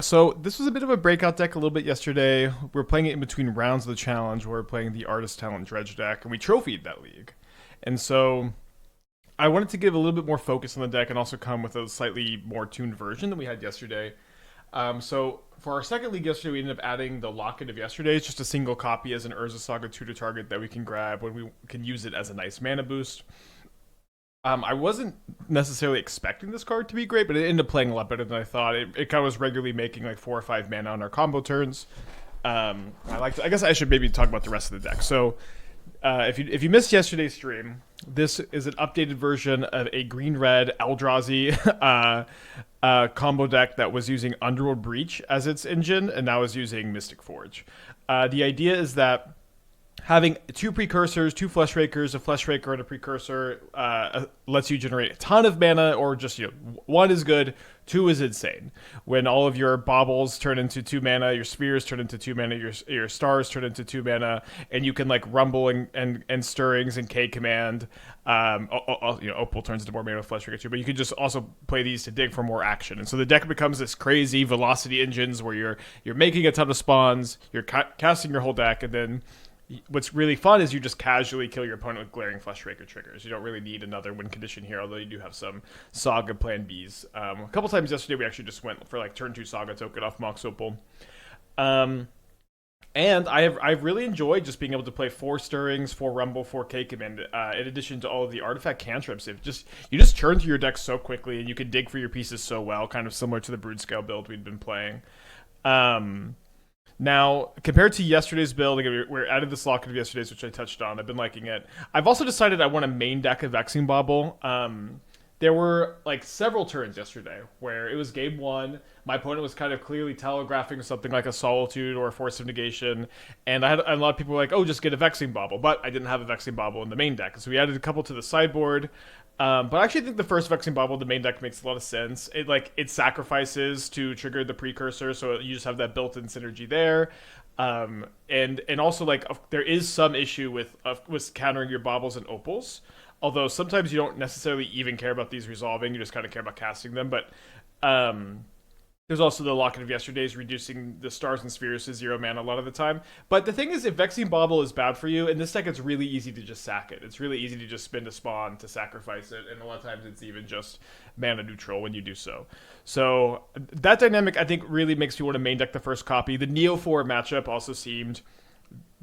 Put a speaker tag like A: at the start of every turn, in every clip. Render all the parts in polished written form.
A: So this was a bit of a breakout deck a little bit yesterday. We were playing it in between rounds of the challenge. We were playing the Artist Talent Dredge deck, and we trophied that league. And so I wanted to give a little bit more focus on the deck and also come with a slightly more tuned version than we had yesterday. So for our second league yesterday, we ended up adding the Locket of Yesterdays, just a single copy as an Urza Saga tutor target that we can grab when we can use it as a nice mana boost. I wasn't necessarily expecting this card to be great, but it ended up playing a lot better than I thought. It kind of was regularly making like 4 or 5 mana on our combo turns. I guess I should maybe talk about the rest of the deck. So, if you missed yesterday's stream, this is an updated version of a green-red Eldrazi combo deck that was using Underworld Breach as its engine, and now is using Mystic Forge. The idea is that having 2 precursors, 2 Fleshrakers, a Fleshraker, and a precursor lets you generate a ton of mana, or just 1 is good, 2 is insane. When all of your baubles turn into 2 mana, your spheres turn into 2 mana, your stars turn into 2 mana, and you can like rumble and stirrings and K command. Opal turns into more mana with Fleshraker too, but you can just also play these to dig for more action. And so the deck becomes this crazy velocity engines where you're making a ton of spawns, you're casting your whole deck, and then what's really fun is you just casually kill your opponent with Glaring Fleshraker triggers. You don't really need another win condition here, although you do have some Saga plan Bs. A couple times yesterday, we actually just went for like turn 2 Saga token off Mox Opal. And I've really enjoyed just being able to play 4 Stirrings, 4 Rumble, 4 K Command, in addition to all of the artifact cantrips. You just churn through your deck so quickly, and you can dig for your pieces so well, kind of similar to the Brood Scale build we'd been playing. Now, compared to yesterday's build, again, we're added this Locket of Yesterdays, which I touched on. I've been liking it. I've also decided I want a main deck of Vexing Bauble. There were like several turns yesterday where it was game 1. My opponent was kind of clearly telegraphing something like a Solitude or a Force of Negation, and I had a lot of people were like, "Oh, just get a Vexing Bauble," but I didn't have a Vexing Bauble in the main deck, so we added a couple to the sideboard. But I actually think the first Vexing Bauble, the main deck, makes a lot of sense. It sacrifices to trigger the precursor, so you just have that built-in synergy there. And also like there is some issue with countering your baubles and opals. Although sometimes you don't necessarily even care about these resolving, you just kind of care about casting them. But there's also the Locket of Yesterdays, reducing the stars and spheres to 0 mana a lot of the time. But the thing is, if Vexing Bauble is bad for you, in this deck it's really easy to just sack it. It's really easy to just spend a spawn to sacrifice it, and a lot of times it's even just mana neutral when you do so. So that dynamic, I think, really makes you want to main deck the first copy. The Neo 4 matchup also seemed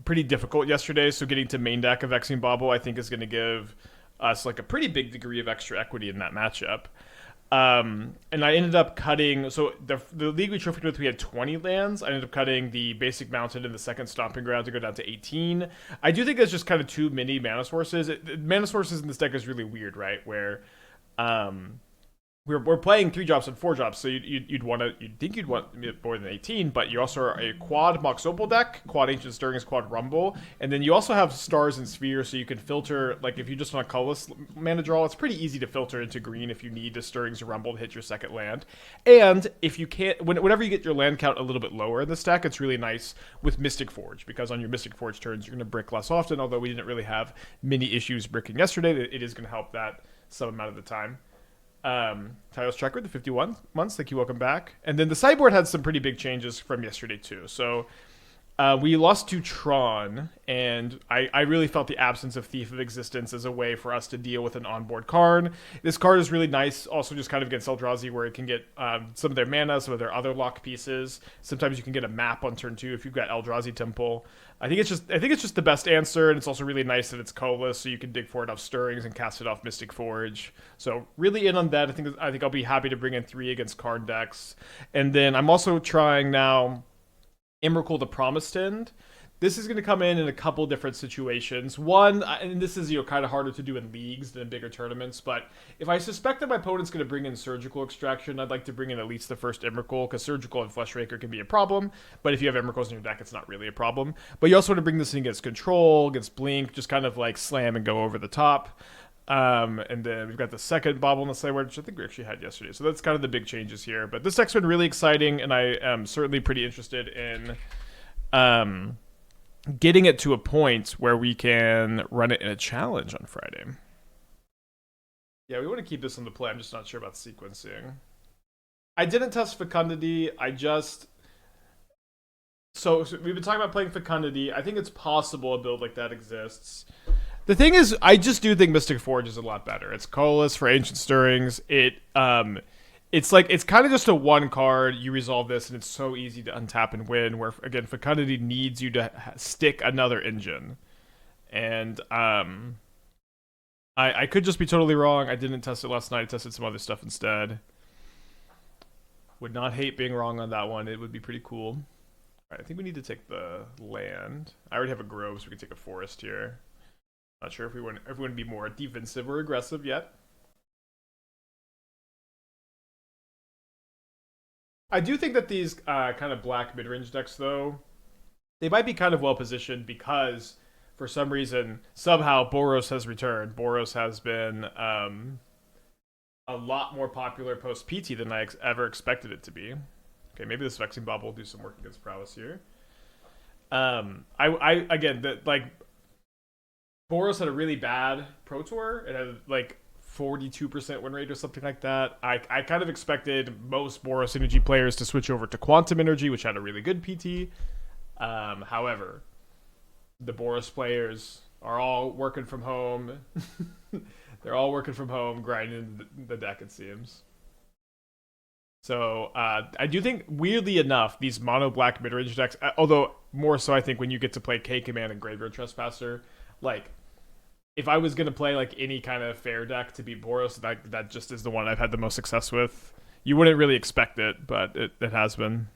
A: pretty difficult yesterday, so getting to main deck of Vexing Bauble, I think, is going to give us like a pretty big degree of extra equity in that matchup. And I ended up cutting, so the league we trophied with, we had 20 lands. I ended up cutting the basic mountain and the second stomping ground to go down to 18. I do think it's just kind of too many mana sources. Mana sources in this deck is really weird, right? Where we're playing 3 drops and 4 drops, so you'd think you'd want more than 18, but you also are a quad Mox Opal deck, quad Ancient Stirrings, quad Rumble, and then you also have stars and spheres, so you can filter, like if you just want a colorless mana draw, it's pretty easy to filter into green if you need a Stirrings or Rumble to hit your second land. And if you can't, whenever you get your land count a little bit lower in this deck, it's really nice with Mystic Forge, because on your Mystic Forge turns, you're going to brick less often, although we didn't really have many issues bricking yesterday. It is going to help that some amount of the time. Tyler's Tracker, the 51 months, thank you, welcome back. And then the sideboard had some pretty big changes from yesterday too. So we lost to Tron, and I really felt the absence of Thief of Existence as a way for us to deal with an onboard card. This card is really nice, also just kind of against Eldrazi, where it can get some of their mana, some of their other lock pieces. Sometimes you can get a map on turn 2 if you've got Eldrazi Temple. I think it's just the best answer, and it's also really nice that it's colorless, so you can dig for it off Stirrings and cast it off Mystic Forge. So really in on that. I think I'll be happy to bring in 3 against card decks, and then I'm also trying now Emrakul the Promised End. This is going to come in a couple different situations. One, and this is kind of harder to do in leagues than in bigger tournaments, but if I suspect that my opponent's going to bring in Surgical Extraction, I'd like to bring in at least the first Emrakul, because Surgical and Fleshraker can be a problem, but if you have Emrakuls in your deck, it's not really a problem. But you also want to bring this in against Control, against Blink, just kind of like slam and go over the top. And then we've got the second Bauble in the sideboard, which I think we actually had yesterday. So that's kind of the big changes here. But this deck's been really exciting, and I am certainly pretty interested in getting it to a point where we can run it in a challenge on Friday. Yeah, we want to keep this on the play. I'm just not sure about sequencing. I didn't test Fecundity. I just so we've been talking about playing Fecundity. I think it's possible a build like that exists. The thing is, I just do think Mystic Forge is a lot better. It's colorless for Ancient Stirrings. It's like it's kind of just a one card. You resolve this, and it's so easy to untap and win. Where again, Fecundity needs you to stick another engine, and I could just be totally wrong. I didn't test it last night. I tested some other stuff instead. Would not hate being wrong on that one. It would be pretty cool. All right, I think we need to take the land. I already have a grove, so we can take a forest here. Not sure if we want to be more defensive or aggressive yet. I do think that these kind of black mid-range decks, though, they might be kind of well positioned because for some reason, somehow Boros has returned. Boros has been a lot more popular post PT than I ever expected it to be. Okay, maybe this Vexing Bauble will do some work against prowess here. I again that like Boros had a really bad Pro Tour. It had like 42% win rate or something like that. I kind of expected most Boros Energy players to switch over to Quantum Energy, which had a really good PT. However, the Boros players are all working from home. They're all working from home, grinding the deck, it seems. So I do think, weirdly enough, these mono black mid-range decks, although more so I think when you get to play K-Command and Graveyard Trespasser, like, if I was going to play like any kind of fair deck to beat Boros, that just is the one I've had the most success with. You wouldn't really expect it, but it has been.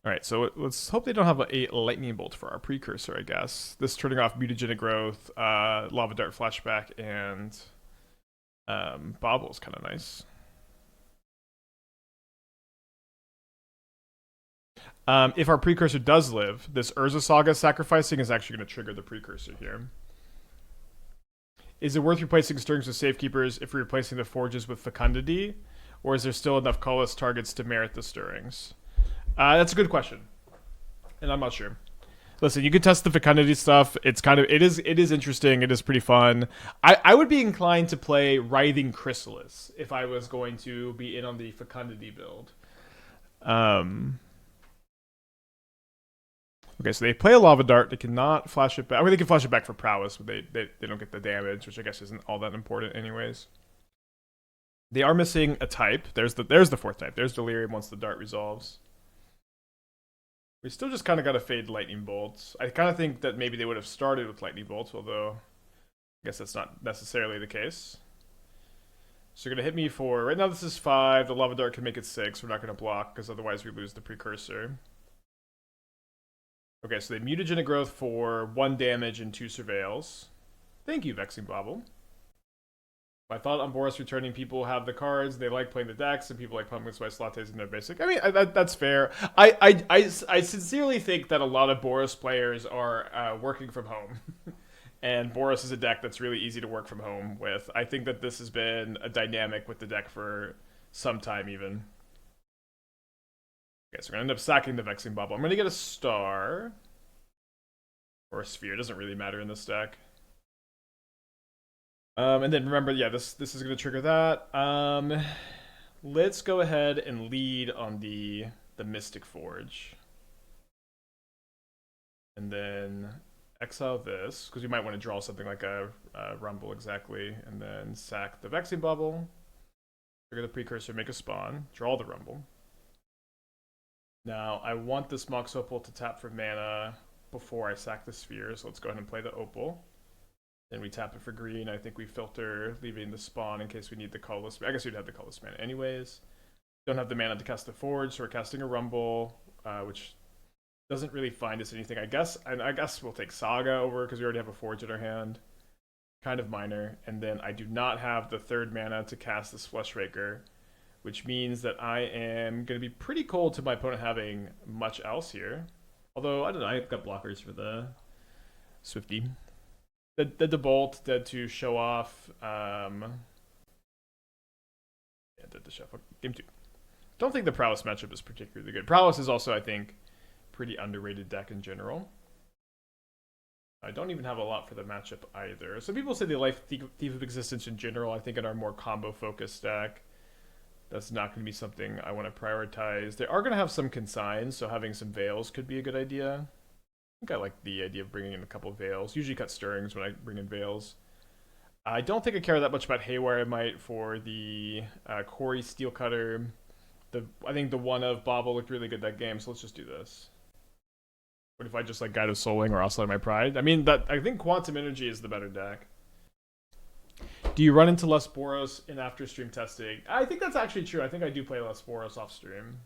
A: All right, so let's hope they don't have a lightning bolt for our precursor, I guess. This turning off mutagenic growth, lava dart flashback, and Bauble is kind of nice. If our precursor does live, this Urza Saga sacrificing is actually going to trigger the precursor here. Is it worth replacing Stirrings with Safekeepers if we're replacing the Forges with Fecundity? Or is there still enough colorless targets to merit the Stirrings? That's a good question. And I'm not sure. Listen, you can test the Fecundity stuff. It's kind of it is interesting. It is pretty fun. I would be inclined to play Writhing Chrysalis if I was going to be in on the Fecundity build. Okay, so they play a Lava Dart. They cannot flash it back. I mean, they can flash it back for prowess, but they don't get the damage, which I guess isn't all that important anyways. They are missing a type. There's the fourth type. There's Delirium once the Dart resolves. We still just kind of got to fade Lightning Bolts. I kind of think that maybe they would have started with Lightning Bolts, although I guess that's not necessarily the case. So you're going to hit me for... Right now this is 5. The Lava Dart can make it 6. We're not going to block, because otherwise we lose the Precursor. Okay, so they mutagenic growth for 1 damage and 2 surveils. Thank you, Vexing Bauble. I thought on Boros returning, people have the cards, they like playing the decks, and people like pumpkin spice lattes in their basic. I mean, that's fair. I sincerely think that a lot of Boros players are working from home. And Boros is a deck that's really easy to work from home with. I think that this has been a dynamic with the deck for some time even. Okay, so we're going to end up sacking the Vexing Bauble. I'm going to get a star. Or a sphere. It doesn't really matter in this deck. And then remember, yeah, this is going to trigger that. Let's go ahead and lead on the Mystic Forge. And then exile this, because we might want to draw something like a Rumble exactly. And then sack the Vexing Bauble. Trigger the Precursor, make a spawn. Draw the Rumble. Now, I want this Mox Opal to tap for mana before I sack the Sphere, so let's go ahead and play the Opal. Then we tap it for green. I think we filter, leaving the spawn in case we need the colorless. I guess we'd have the colorless mana anyways. Don't have the mana to cast the Forge, so we're casting a Rumble, which doesn't really find us anything, I guess. And I guess we'll take Saga over because we already have a Forge in our hand. Kind of minor. And then I do not have the 3rd mana to cast this Fleshraker, which means that I am going to be pretty cold to my opponent having much else here. Although, I don't know, I've got blockers for the Swifty. The Bolt, dead to show off. Yeah, dead to show off. Game 2. Don't think the Prowess matchup is particularly good. Prowess is also, I think, pretty underrated deck in general. I don't even have a lot for the matchup either. Some people say they like Thief of Existence in general. I think in our more combo-focused deck, That's not going to be something I want to prioritize. They are going to have some consigns, so having some veils could be a good idea. I think I like the idea of bringing in a couple of veils. Usually cut stirrings when I bring in veils. I don't think I care that much about Haywire Mite for the Quarry Steel Cutter. I think the one of Bauble looked really good that game, so let's just do this. What if I just like Guide of Souling or Oscillate My Pride? I mean, I think Quantum Energy is the better deck. Do you run into less Boros in after stream testing? I think that's actually true. I think I do play less Boros off stream.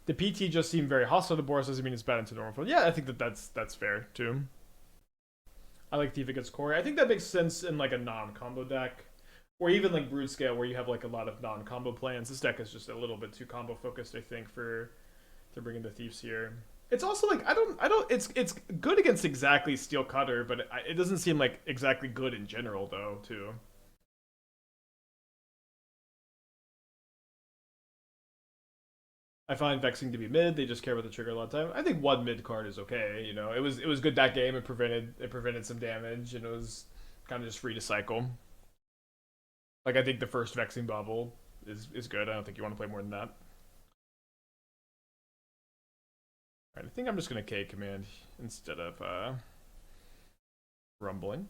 A: The PT just seemed very hostile to Boros. Doesn't mean it's bad into normal field. Yeah, I think that's fair too. I like Thief against Quarry. I think that makes sense in like a non-combo deck, or even like Brood Scale, where you have like a lot of non-combo plans. This deck is just a little bit too combo focused, I think, to bring in the Thieves here. It's also like I don't. It's good against exactly Steel Cutter, but it doesn't seem like exactly good in general though too. I find Vexing to be mid. They just care about the trigger a lot of time. I think one mid card is okay. You know, it was good that game. It prevented some damage, and it was kind of just free to cycle. Like I think the first Vexing Bauble is good. I don't think you want to play more than that. Alright, I think I'm just gonna K command instead of rumbling.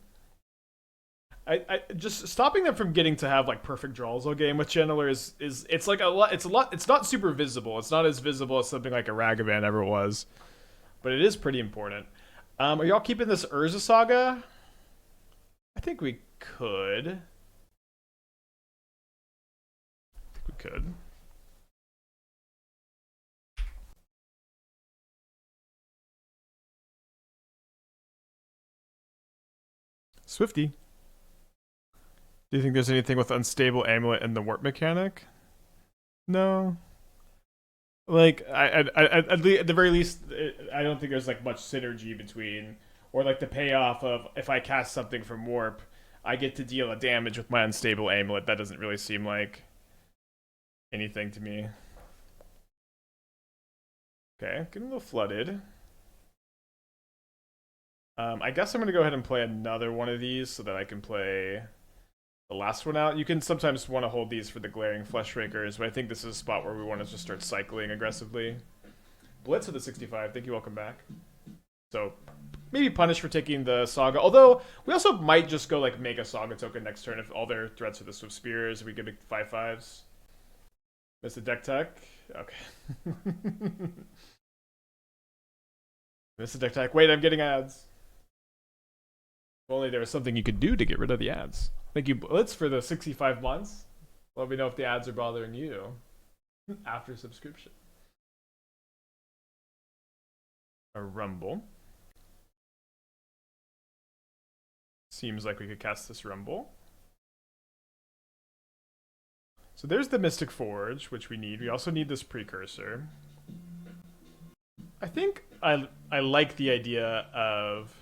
A: I just stopping them from getting to have like perfect draws all game with Channeler is it's like it's not super visible. It's not as visible as something like a Ragavan ever was, but it is pretty important. Are y'all keeping this Urza Saga? I think we could. We could. Swifty. Do you think there's anything with Unstable Amulet and the warp mechanic? No. Like at the very least, I don't think there's like much synergy between, or like the payoff of if I cast something from warp, I get to deal a damage with my Unstable Amulet. That doesn't really seem like anything to me. Okay, getting a little flooded. I guess I'm gonna go ahead and play another one of these so that I can play the last one out. You can sometimes want to hold these for the Glaring Fleshrakers, but I think this is a spot where we want to just start cycling aggressively. Blitz with the 65. Thank you, welcome back. So maybe punish for taking the Saga. Although we also might just go like make a Saga token next turn if all their threats are the Swift Spears. We get big 5/5s. Miss the deck tech. Okay. Miss the deck tech. Wait, I'm getting ads. If only there was something you could do to get rid of the ads. Thank you, Blitz, for the 65 months. Let me know if the ads are bothering you after subscription. A Rumble. Seems like we could cast this Rumble. So there's the Mystic Forge, which we need. We also need this Precursor. I think I like the idea of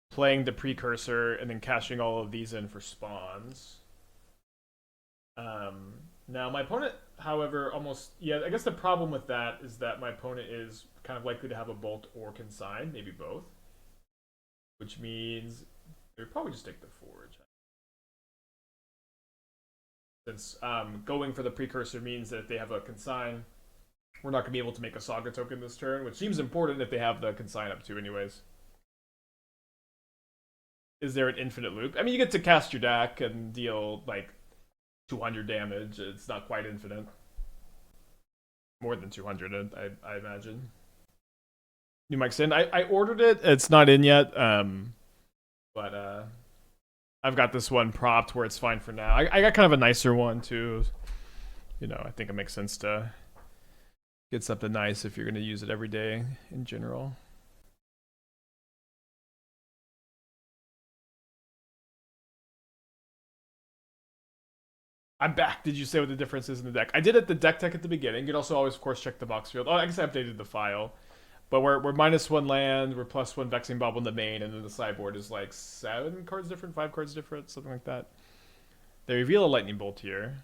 A: playing the Precursor and then cashing all of these in for spawns. Now my opponent, however, I guess the problem with that is that my opponent is kind of likely to have a Bolt or Consign, maybe both. Which means they would probably just take the Forge. Since going for the Precursor means that if they have a Consign, we're not going to be able to make a Saga token this turn, which seems important if they have the Consign up to anyways. Is there an infinite loop? I mean, you get to cast your deck and deal like 200 damage. It's not quite infinite. More than 200, I imagine. New Mike's in. I ordered it. It's not in yet. But I've got this one propped where it's fine for now. I got kind of a nicer one too. You know, I think it makes sense to get something nice if you're going to use it every day in general. I'm back. Did you say what the difference is in the deck? I did it the deck tech at the beginning. You can also always, of course, check the box field. Oh, I guess I updated the file. But we're -1 land, we're +1 Vexing Bauble in the main, and then the sideboard is like 7 cards different, 5 cards different, something like that. They reveal a Lightning Bolt here.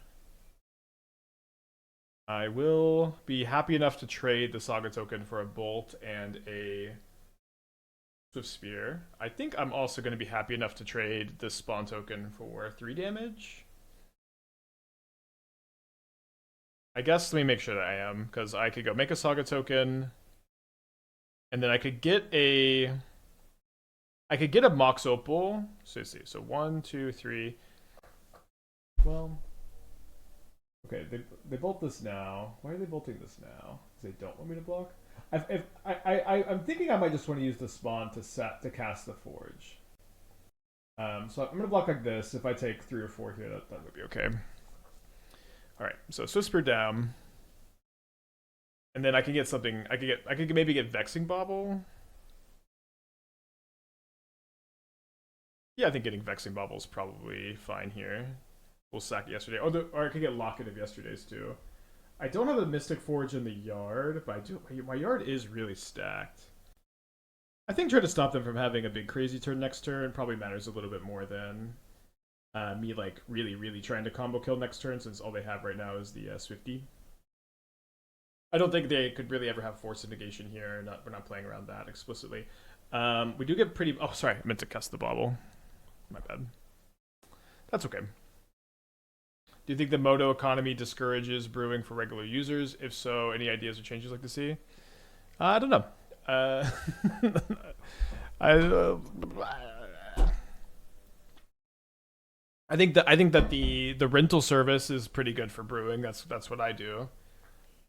A: I will be happy enough to trade the Saga token for a Bolt and a Swift Spear. I think I'm also going to be happy enough to trade the Spawn token for 3 damage. I guess let me make sure that I am, because I could go make a Saga token, and then I could get a Mox Opal. So let's see. So 1, 2, 3. Well, okay. They bolt this now. Why are they bolting this now? Because they don't want me to block. I'm thinking I might just want to use the spawn to cast the Forge. So I'm gonna block like this. If I take 3 or 4 here, that would be okay. All right. So Swift Spear down, and then I can get something. I could maybe get Vexing Bauble. Yeah, I think getting Vexing Bauble is probably fine here. We'll sack yesterday. Or I could get Locket of Yesterdays too. I don't have a Mystic Forge in the yard, but I do. My yard is really stacked. I think trying to stop them from having a big crazy turn next turn probably matters a little bit more than me like really trying to combo kill next turn, since all they have right now is the Swifty. I don't think they could really ever have Force of Negation here. We're not playing around that explicitly. We do get pretty. Oh, sorry, I meant to cast the Bauble. My bad. That's okay. Do you think the Moto economy discourages brewing for regular users? If so, any ideas or changes you'd like to see? I don't know. I think that the rental service is pretty good for brewing. That's what I do.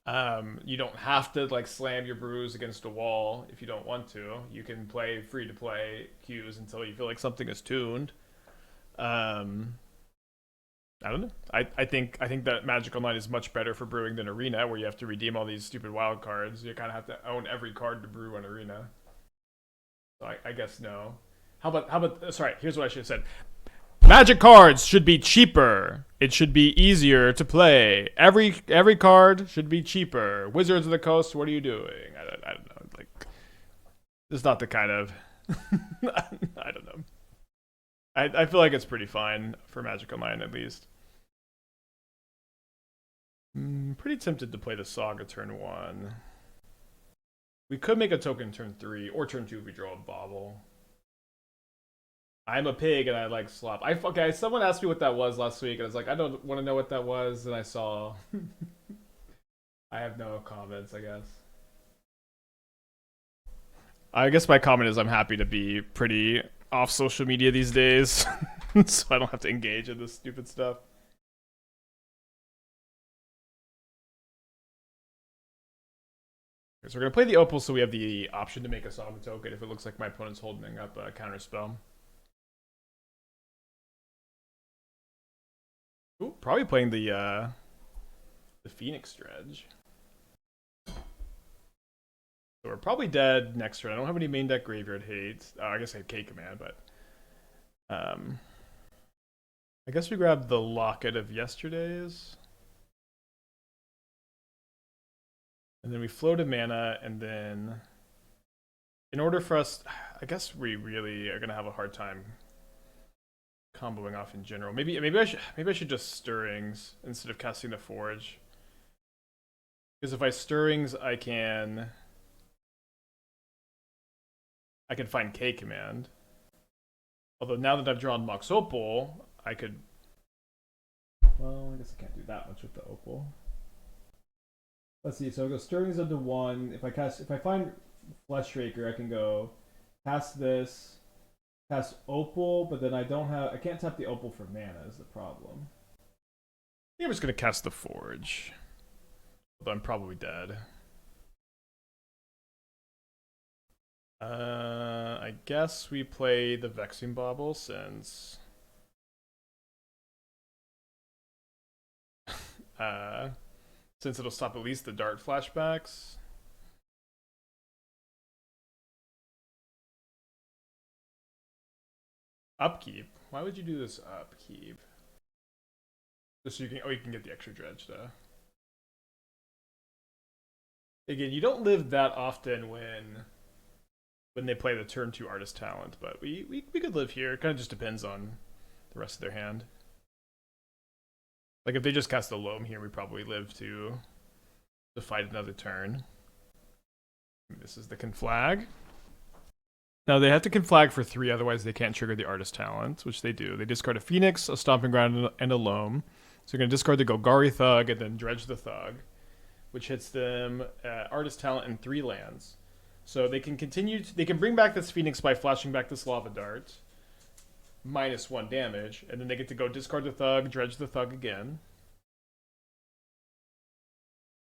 A: You don't have to like slam your brews against a wall if you don't want to. You can play free to play queues until you feel like something is tuned. I don't know. I think that Magic Online is much better for brewing than Arena, where you have to redeem all these stupid wild cards. You kind of have to own every card to brew on Arena. So I guess no. How about sorry, here's what I should have said. Magic cards should be cheaper. It should be easier to play. Every card should be cheaper. Wizards of the Coast, what are you doing? I don't know. Like, this is not the kind of I don't know. I feel like it's pretty fine for Magic Online, at least. Pretty tempted to play the Saga turn 1. We could make a token turn 3, or turn 2 if we draw a Bauble. I'm a pig and I like slop. Okay, someone asked me what that was last week, and I was like, I don't want to know what that was, and I saw. I have no comments, I guess. I guess my comment is I'm happy to be pretty off social media these days, so I don't have to engage in this stupid stuff. So we're gonna play the Opal, so we have the option to make a Saga token if it looks like my opponent's holding up a counterspell. Ooh, probably playing the Phoenix Dredge. So we're probably dead next turn. I don't have any main deck graveyard hate. I guess I had K command, but I guess we grab the Locket of Yesterdays. And then we float a mana, and then in order for us, I guess we really are gonna have a hard time comboing off in general. Maybe I should just Stirrings instead of casting the Forge. Because if I Stirrings, I can find K command. Although now that I've drawn Mox Opal, I could. Well, I guess I can't do that much with the Opal. Let's see. So I go Stirrings into 1. If I find Fleshraker, I can go cast this, cast Opal, but then I can't tap the Opal for mana is the problem. I think I'm just gonna cast the Forge. Although I'm probably dead. I guess we play the Vexing Bauble since since it'll stop at least the dart flashbacks. Upkeep? Why would you do this upkeep? Just so you can get the extra dredge though. Again, you don't live that often when they play the turn 2 artist talent, but we could live here. It kind of just depends on the rest of their hand. Like if they just cast the Loam here, we probably live to fight another turn. This is the Conflag. Now they have to Conflag for 3, otherwise they can't trigger the artist talent, which they do. They discard a Phoenix, a Stomping Ground, and a Loam. So you're going to discard the Golgari Thug and then dredge the Thug, which hits them Artist Talent and 3 lands. So they can continue. They can bring back this Phoenix by flashing back this Lava Dart, -1 damage, and then they get to go discard the Thug, dredge the Thug again.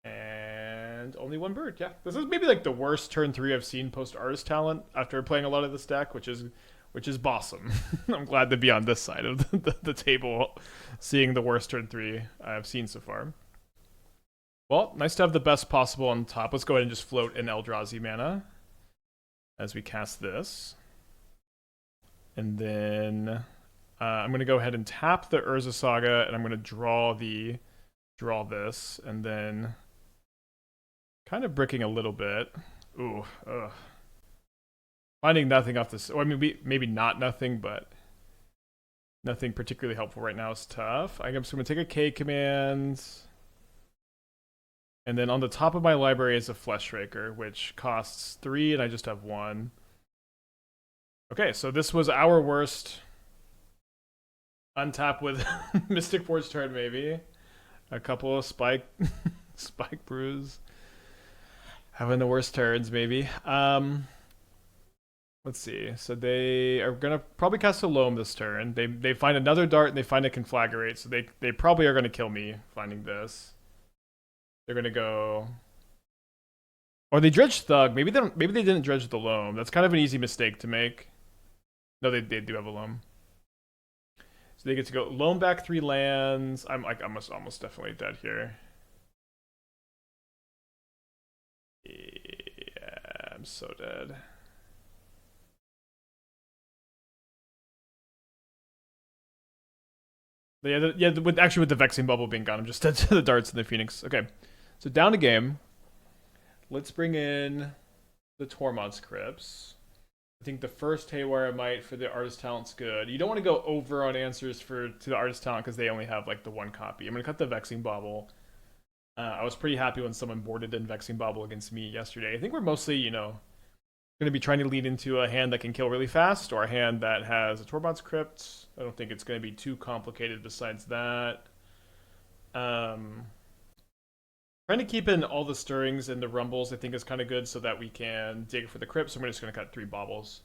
A: And only 1 bird. Yeah, this is maybe like the worst turn 3 I've seen post Artist Talent after playing a lot of this deck, which is bossome. I'm glad to be on this side of the table, seeing the worst turn 3 I've seen so far. Well, nice to have the best possible on top. Let's go ahead and just float an Eldrazi mana as we cast this. And then I'm going to go ahead and tap the Urza Saga, and I'm going to draw this, and then kind of bricking a little bit. Ooh, ugh. Finding nothing off this, or maybe not nothing, but nothing particularly helpful right now is tough. I'm just going to take a K command. And then on the top of my library is a Fleshraker, which costs 3, and I just have 1. Okay, so this was our worst. Untap with Mystic Forge turn, maybe. A couple of Spike Brews. Having the worst turns, maybe. Let's see. So they are going to probably cast a Loam this turn. They find another Dart, and they find a Conflagrate, so they probably are going to kill me finding this. They're gonna go, or they dredge Thug. Maybe they didn't dredge the Loam. That's kind of an easy mistake to make. No, they do have a Loam. So they get to go Loam back 3 lands. I'm almost definitely dead here. Yeah, I'm so dead. With the Vexing Bauble being gone, I'm just dead to the Darts and the Phoenix. Okay. So down a game. Let's bring in the Tormod's Crypts. I think the first Haywire Mite for the Artist Talent's good. You don't want to go over on answers to the Artist Talent because they only have like the 1 copy. I'm going to cut the Vexing Bauble. I was pretty happy when someone boarded in Vexing Bauble against me yesterday. I think we're mostly, going to be trying to lead into a hand that can kill really fast or a hand that has a Tormod's Crypt. I don't think it's going to be too complicated besides that. Trying to keep in all the stirrings and the rumbles I think is kind of good so that we can dig for the crypt. So we're just going to cut 3 baubles.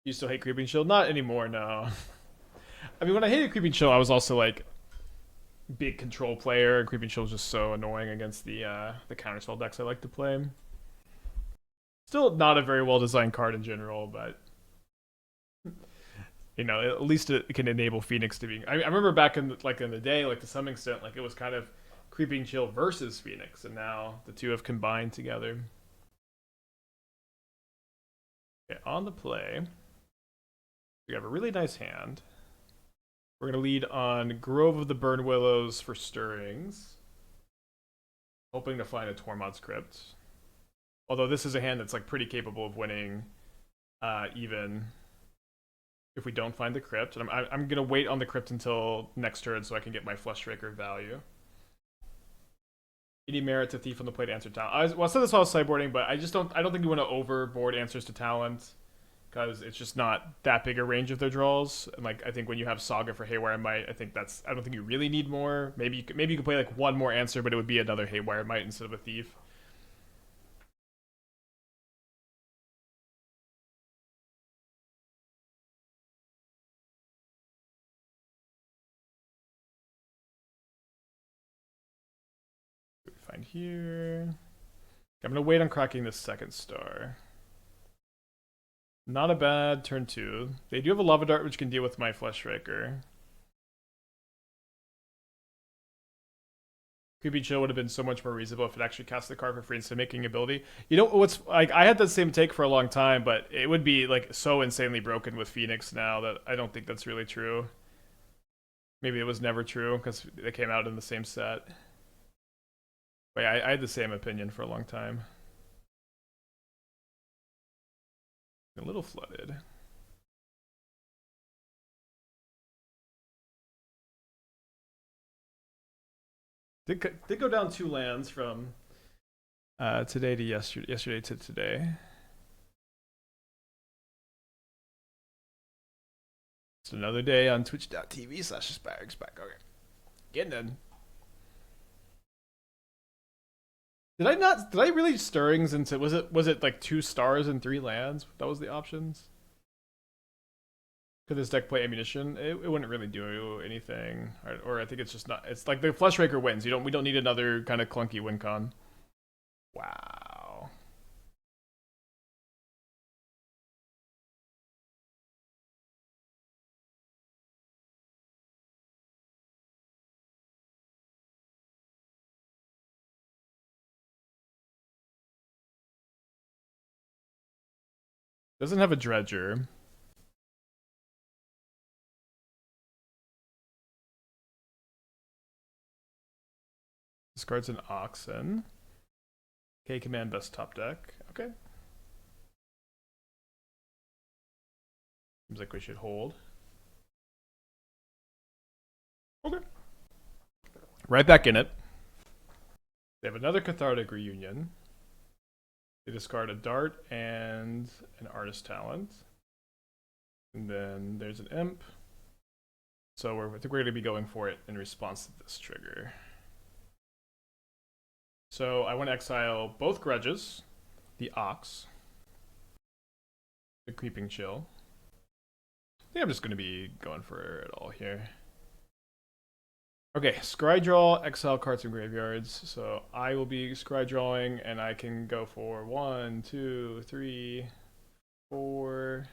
A: You still hate Creeping Shield? Not anymore, no. I mean, when I hated Creeping Shield, I was also like big control player. Creeping Shield was just so annoying against the counterspell decks I like to play. Still not a very well designed card in general, but at least it can enable Phoenix to be. I remember back in the day, like to some extent, like it was kind of Creeping Chill versus Phoenix, and now the two have combined together. Okay, on the play, we have a really nice hand. We're going to lead on Grove of the Burnwillows for stirrings, hoping to find a Tormod's Crypt. Although this is a hand that's like pretty capable of winning, even if we don't find the Crypt. And I'm going to wait on the Crypt until next turn so I can get my Fleshraker value. Any merit to Thief on the play to answer talent? I said this while I was sideboarding, but I don't think you want to overboard answers to talent because it's just not that big a range of their draws. And I think when you have Saga for Haywire Mite, I don't think you really need more. Maybe you could play like 1 more answer, but it would be another Haywire Mite instead of a Thief. Find here. I'm gonna wait on cracking this second star. Not a bad turn 2. They do have a Lava Dart which can deal with my Fleshraker. Creepy Chill would have been so much more reasonable if it actually cast the card for free instead of making ability. What's like, I had that same take for a long time, but it would be like so insanely broken with Phoenix now that I don't think that's really true. Maybe it was never true because they came out in the same set. Wait, I had the same opinion for a long time. A little flooded. Did go down 2 lands from today to yesterday to today. It's another day on twitch.tv/AspireXback. Okay. beginning. Did I not? Did I really stirrings into? Was it like 2 stars and 3 lands? That was the options. Could this deck play ammunition? It wouldn't really do anything, or I think it's just not. It's like the Fleshraker wins. We don't need another kind of clunky win con. Wow. Doesn't have a dredger. Discards an oxen. K command best top deck. Okay. Seems like we should hold. Okay. Right back in it. They have another Cathartic Reunion. They discard a dart and an artist talent. And then there's an imp. So I think we're going to be going for it in response to this trigger. So I want to exile both Grudges, the Ox, the Creeping Chill. I think I'm just going to be going for it all here. Okay, scry draw, exile cards from graveyards. So I will be scry drawing, and I can go for 1, 2, 3, 4,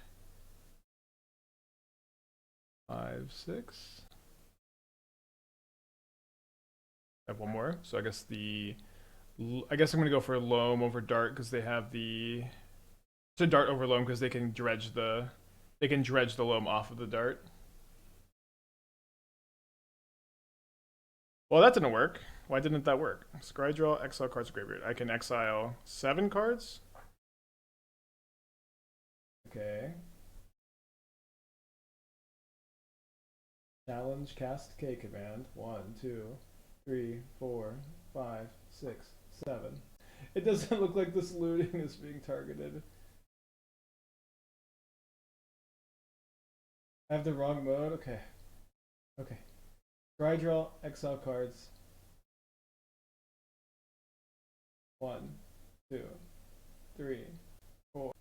A: 5, 6. I have one more. So I guess I'm gonna go for Loam over Dart because they have the. So Dart over Loam because they can dredge the Loam off of the Dart. Well, that didn't work. Why didn't that work? Scry draw, exile cards to graveyard. I can exile 7 cards. Okay. Challenge cast K command. 1, 2, 3, 4, 5, 6, 7. It doesn't look like this looting is being targeted. I have the wrong mode? Okay. Okay. Scry draw, exile cards. 1, 2, 3, 4.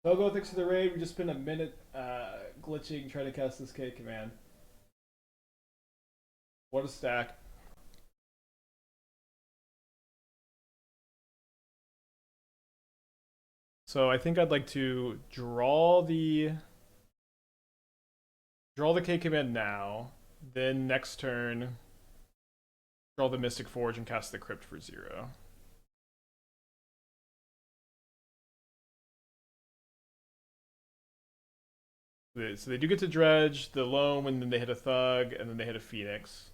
A: Logo, thanks for the raid. We just spent a minute glitching trying to cast this K command. What a stack. So I think I'd like to draw the K command now. Then next turn, draw the Mystic Forge and cast the Crypt for 0. So they do get to dredge the Loam, and then they hit a Thug, and then they hit a Phoenix.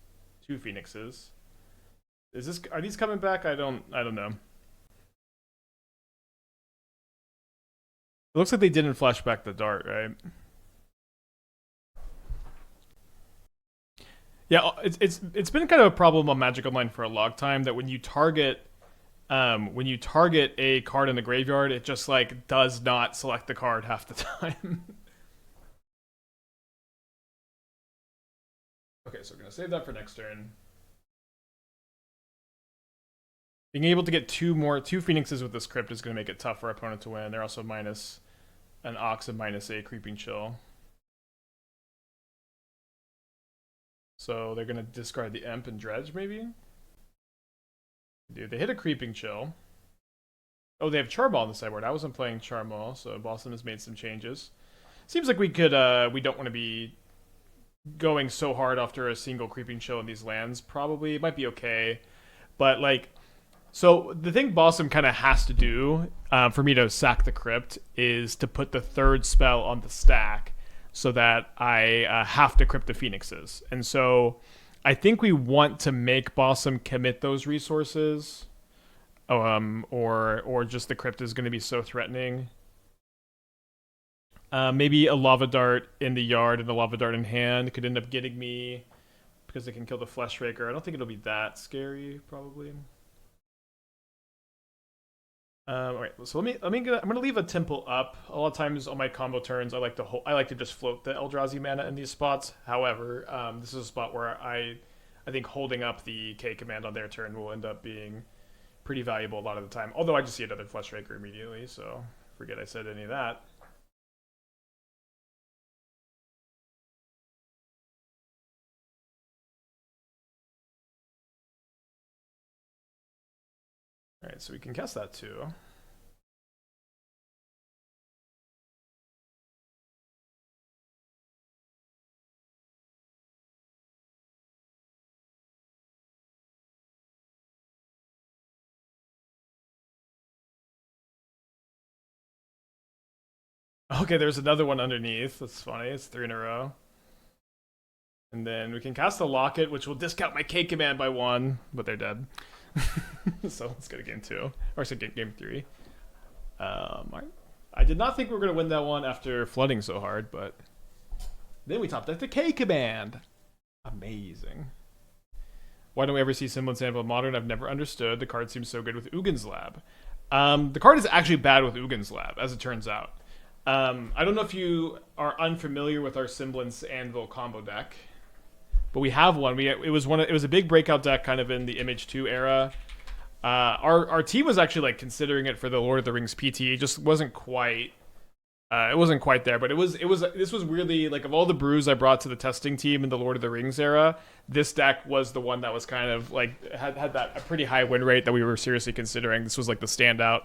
A: 2 Phoenixes. Are these coming back? I don't know. It looks like they didn't flash back the Dart, right? Yeah, it's been kind of a problem on Magic Online for a long time that when you target a card in the graveyard, it just like does not select the card half the time. Okay, so we're gonna save that for next turn. Being able to get 2 Phoenixes with this Crypt is gonna make it tough for our opponent to win. They're also minus an Ox and minus a Creeping Chill. So they're going to discard the Imp and Dredge, maybe? Dude, they hit a Creeping Chill. Oh, they have Charball on the sideboard. I wasn't playing Charmal, so Boston has made some changes. Seems like we don't want to be going so hard after a single Creeping Chill in these lands. Probably. It might be okay. But, like... So, the thing Boston kind of has to do for me to sack the Crypt is to put the 3rd spell on the stack, so that I have to Crypt the Phoenixes. And so I think we want to make Bossum commit those resources. Or just the Crypt is going to be so threatening. Maybe a Lava Dart in the yard and a Lava Dart in hand could end up getting me because they can kill the Fleshraker. I don't think it'll be that scary, probably. All right, so I'm gonna leave a temple up. A lot of times on my combo turns, I like to just float the Eldrazi mana in these spots. However, this is a spot where I think holding up the K command on their turn will end up being pretty valuable a lot of the time. Although I just see another Fleshraker immediately, so forget I said any of that. All right, so we can cast that too. Okay, there's another one underneath. That's funny. It's 3 in a row. And then we can cast a Locket, which will discount my K command by 1, but they're dead. So let's go to game 2. Or sorry, game 3. Right. I did not think we were going to win that one after flooding so hard, but then we top deck the K command. Amazing. Why don't we ever see Semblance Anvil Modern? I've never understood. The card seems so good with Ugin's Lab. The card is actually bad with Ugin's Lab, as it turns out. I don't know if you are unfamiliar with our Semblance Anvil combo deck, but we have one. It was a big breakout deck, kind of in the MH2 era. Our team was actually like considering it for the Lord of the Rings PT. It just wasn't quite. It wasn't quite there, but this was really like, of all the brews I brought to the testing team in the Lord of the Rings era, this deck was the one that was kind of like had that a pretty high win rate that we were seriously considering. This was like the standout.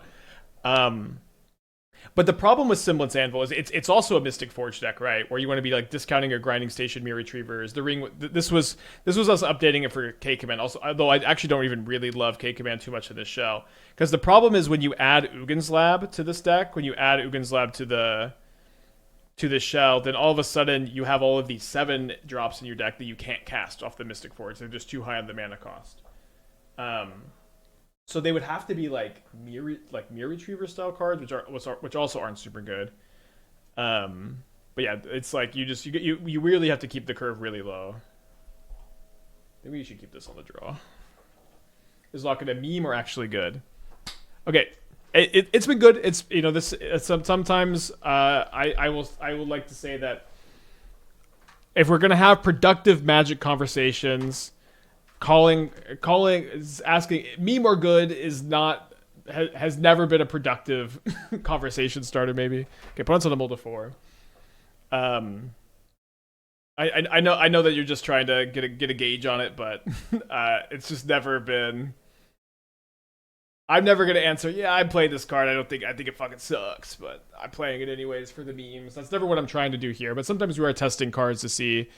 A: But the problem with Semblance Anvil is it's also a Mystic Forge deck, right? Where you want to be like discounting your Grinding Station, Mirror Retrievers. The ring. This was us updating it for K Command. Also, although I actually don't even really love K Command too much in this shell, because the problem is when you add Ugin's Lab to this deck, when you add Ugin's Lab to the shell, then all of a sudden you have all of these 7 drops in your deck that you can't cast off the Mystic Forge. They're just too high on the mana cost. So they would have to be like mirror retriever style cards, which also aren't super good. But yeah, it's like you really have to keep the curve really low. Maybe you should keep this on the draw. Is Locket a meme or actually good? Okay, it's been good. It's sometimes I will like to say that if we're gonna have productive Magic conversations, asking meme or good has never been a productive conversation starter. Maybe. Okay, opponent's on a multi 4. I know that you're just trying to get a gauge on it, but it's just never been. I'm never gonna answer. Yeah, I played this card. I think it fucking sucks, but I'm playing it anyways for the memes. That's never what I'm trying to do here. But sometimes we are testing cards to see.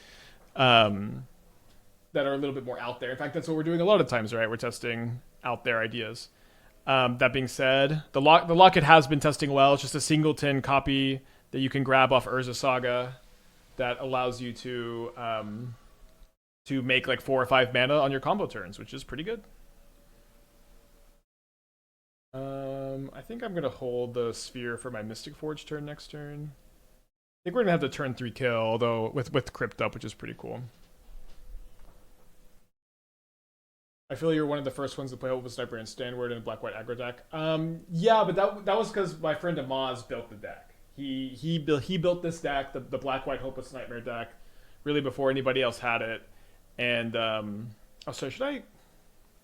A: That are a little bit more out there. In fact, that's what we're doing a lot of times, right? We're testing out there ideas. That being said, the Locket has been testing well. It's just a singleton copy that you can grab off Urza Saga that allows you to make like 4 or 5 mana on your combo turns, which is pretty good. I think I'm gonna hold the Sphere for my Mystic Forge turn next turn. I think we're gonna have the turn 3 kill, although with Crypt up, which is pretty cool. I feel you're one of the first ones to play Opal Sniper and Standward in a black-white aggro deck. Yeah, but that was because my friend Amaz built the deck. He built this deck, the black-white Hopeless Nightmare deck, really before anybody else had it. And sorry, should I?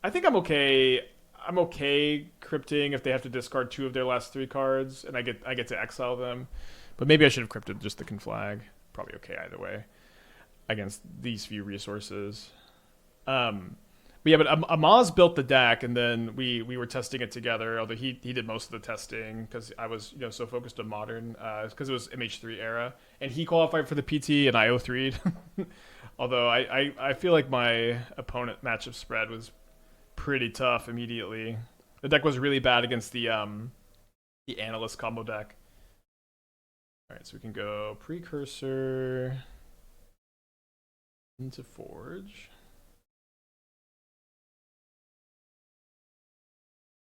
A: I think I'm okay. I'm okay crypting if they have to discard 2 of their last 3 cards, and I get to exile them. But maybe I should have crypted just the Conflag. Probably okay either way against these few resources. But yeah, but Amaz built the deck, and then we were testing it together. Although he did most of the testing because I was so focused on Modern, because it was MH3 era, and he qualified for the PT, and I O3'd. Although I feel like my opponent matchup spread was pretty tough immediately. The deck was really bad against the Analyst combo deck. All right, so we can go Precursor into Forge.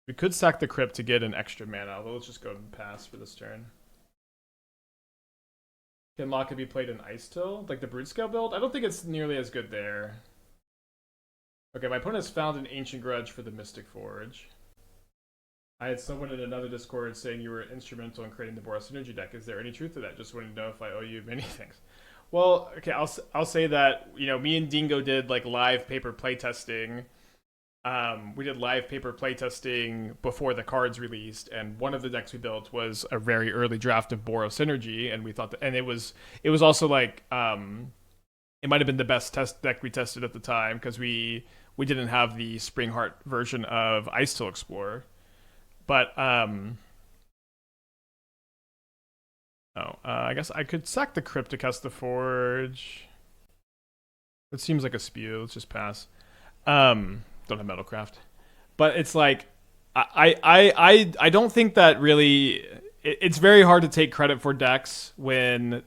A: We could sack the Crypt to get an extra mana, although let's just go and pass for this turn. Can Locket be played in Ice Till, like the Brute Scale build? I don't think it's nearly as good there. Okay, my opponent has found an Ancient Grudge for the Mystic Forge. I had someone in another Discord saying you were instrumental in creating the Boros Synergy deck. Is there any truth to that? Just wanted to know if I owe you many things. Well, okay, I'll say that, you know, me and Dingo did like live paper playtesting. We did live paper playtesting before the cards released, and one of the decks we built was a very early draft of Boros Synergy, and we thought that, and it was also like it might have been the best test deck we tested at the time because we didn't have the Springheart version of Ice Till Explorer. But I guess I could sack the Crypt to cast the Forge. It seems like a spew. Let's just pass. Don't have Metalcraft, but it's like I don't think that really. It's very hard to take credit for decks when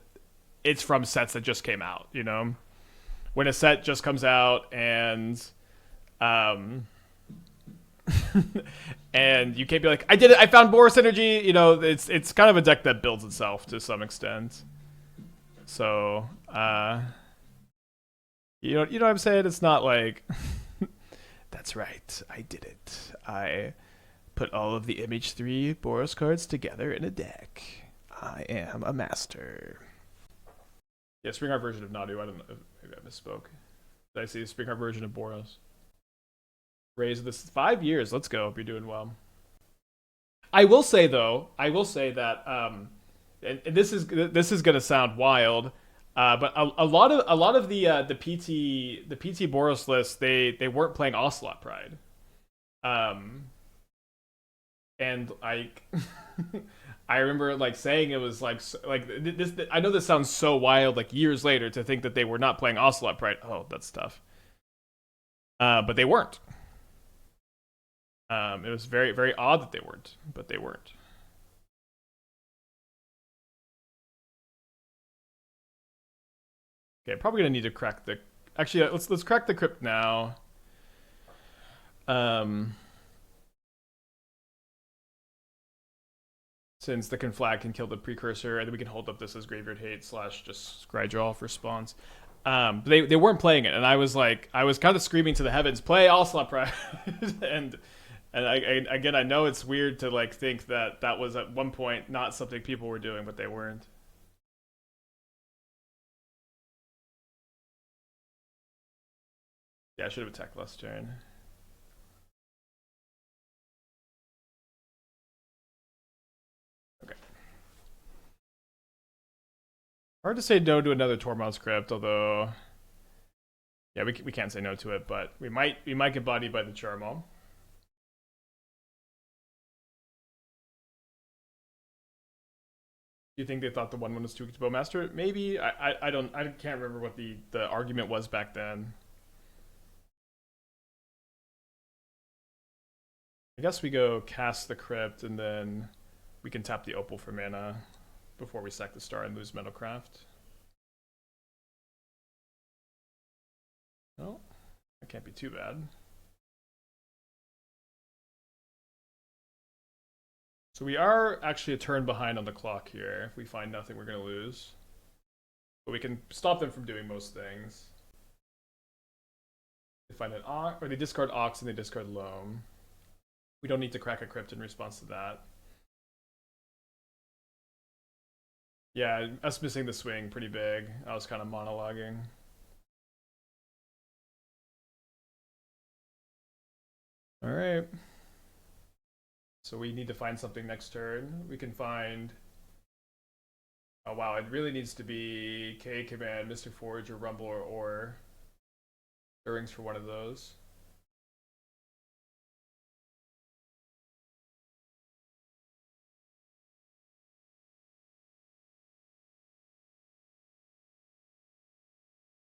A: it's from sets that just came out. You know, when a set just comes out and and you can't be like, I did it, I found Boros Energy. You know, it's kind of a deck that builds itself to some extent. So, you know what I'm saying? It's not like, that's right, I did it. I put all of the MH3 Boros cards together in a deck. I am a master. Yeah, Springheart version of Nadu. I don't know. Maybe I misspoke. Did I see the Springheart version of Boros? Raise this 5 years. Let's go. Hope you're doing well. I will say though, that and this is gonna sound wild, but a lot of the PT Boros list, they weren't playing Ocelot Pride, and like I remember like saying it was like this. I know this sounds so wild, like years later, to think that they were not playing Ocelot Pride. Oh, that's tough. But they weren't. It was very, very odd that they weren't, but they weren't. Okay, probably gonna need to crack the. Actually, let's crack the Crypt now. Since the Conflag can kill the Precursor, and then we can hold up this as Graveyard Hate / just Scry Draw for spawns. They weren't playing it, and I was kind of screaming to the heavens, play Ocelot Pride, and again, I know it's weird to like think that that was at one point not something people were doing, but they weren't. Yeah, I should have attacked last turn. Okay. Hard to say no to another Tormod's Crypt, although yeah, we can't say no to it, but we might get bodied by the Charmal. Do you think they thought the 1/1 was too weak to Bowmaster? Maybe. I can't remember what the argument was back then. I guess we go cast the Crypt and then we can tap the Opal for mana before we sack the Star and lose Metalcraft. No, that can't be too bad. So we are actually a turn behind on the clock here. If we find nothing, we're going to lose. But we can stop them from doing most things. They find an Ox, or they discard Ox and they discard Loam. We don't need to crack a Crypt in response to that. Yeah, us missing the swing, pretty big. I was kind of monologuing. Alright. So we need to find something next turn. We can find... Oh wow, it really needs to be K Command, Mr. Forge, or Rumble, or Stirrings for one of those.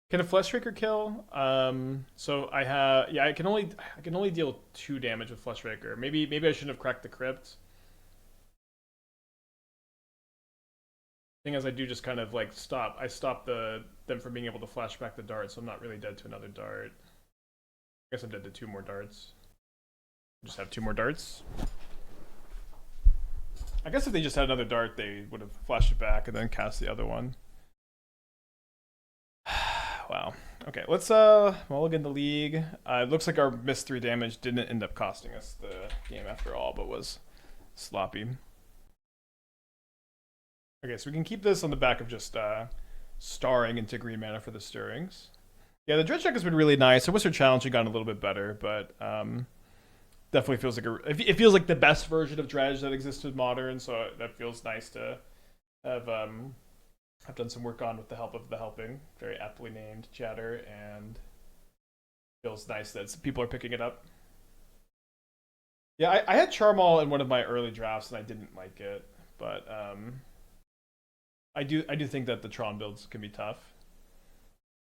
A: Can a Fleshraker kill? So I have, yeah, I can only deal 2 damage with Fleshraker. Maybe I shouldn't have cracked the Crypt. Thing is, I do just kind of like stop. I stop them from being able to flash back the dart, so I'm not really dead to another dart. I guess I'm dead to 2 more darts. Just have 2 more darts. I guess if they just had another dart, they would have flashed it back and then cast the other one. Wow. Okay, let's mulligan the league. It looks like our missed 3 damage didn't end up costing us the game after all, but was sloppy. Okay, so we can keep this on the back of just starring into green mana for the stirrings. Yeah, the dredge deck has been really nice. Our Wizard Challenge had gotten a little bit better, but definitely feels like it feels like the best version of dredge that exists with modern. So that feels nice to have I've done some work on with the help of the helping, very aptly named chatter, and feels nice that people are picking it up. Yeah, I had Charmal in one of my early drafts and I didn't like it, but I do think that the Tron builds can be tough.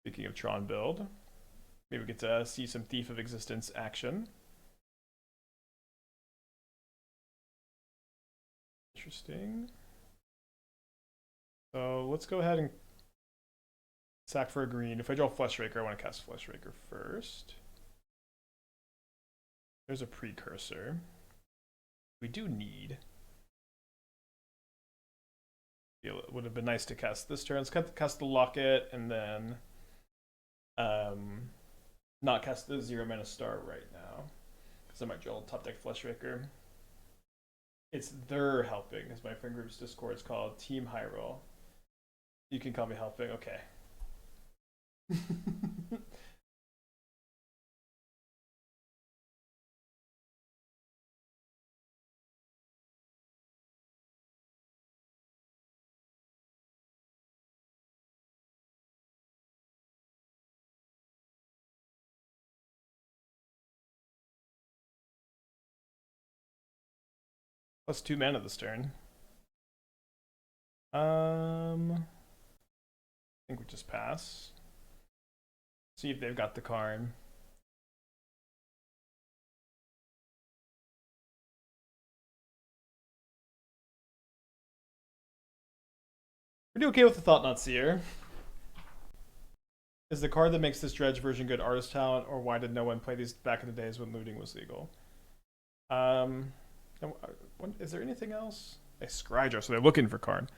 A: Speaking of Tron build, maybe we get to see some Thief of Existence action. Interesting. So let's go ahead and sack for a green. If I draw Fleshraker, I want to cast Fleshraker first. There's a Precursor. We do need. It would have been nice to cast this turn. Let's cast the Locket and then not cast the 0 mana star right now. Because I might draw top deck Fleshraker. It's their helping, as my friend group's Discord is called. Team High Roll. You can call me helping, okay. Plus 2 mana this turn. I think we just pass. See if they've got the Karn. Pretty okay with the Thought Not Seer. Is the card that makes this dredge version good artist talent, or why did no one play these back in the days when looting was legal? Is there anything else? A Scryger, so they're looking for Karn.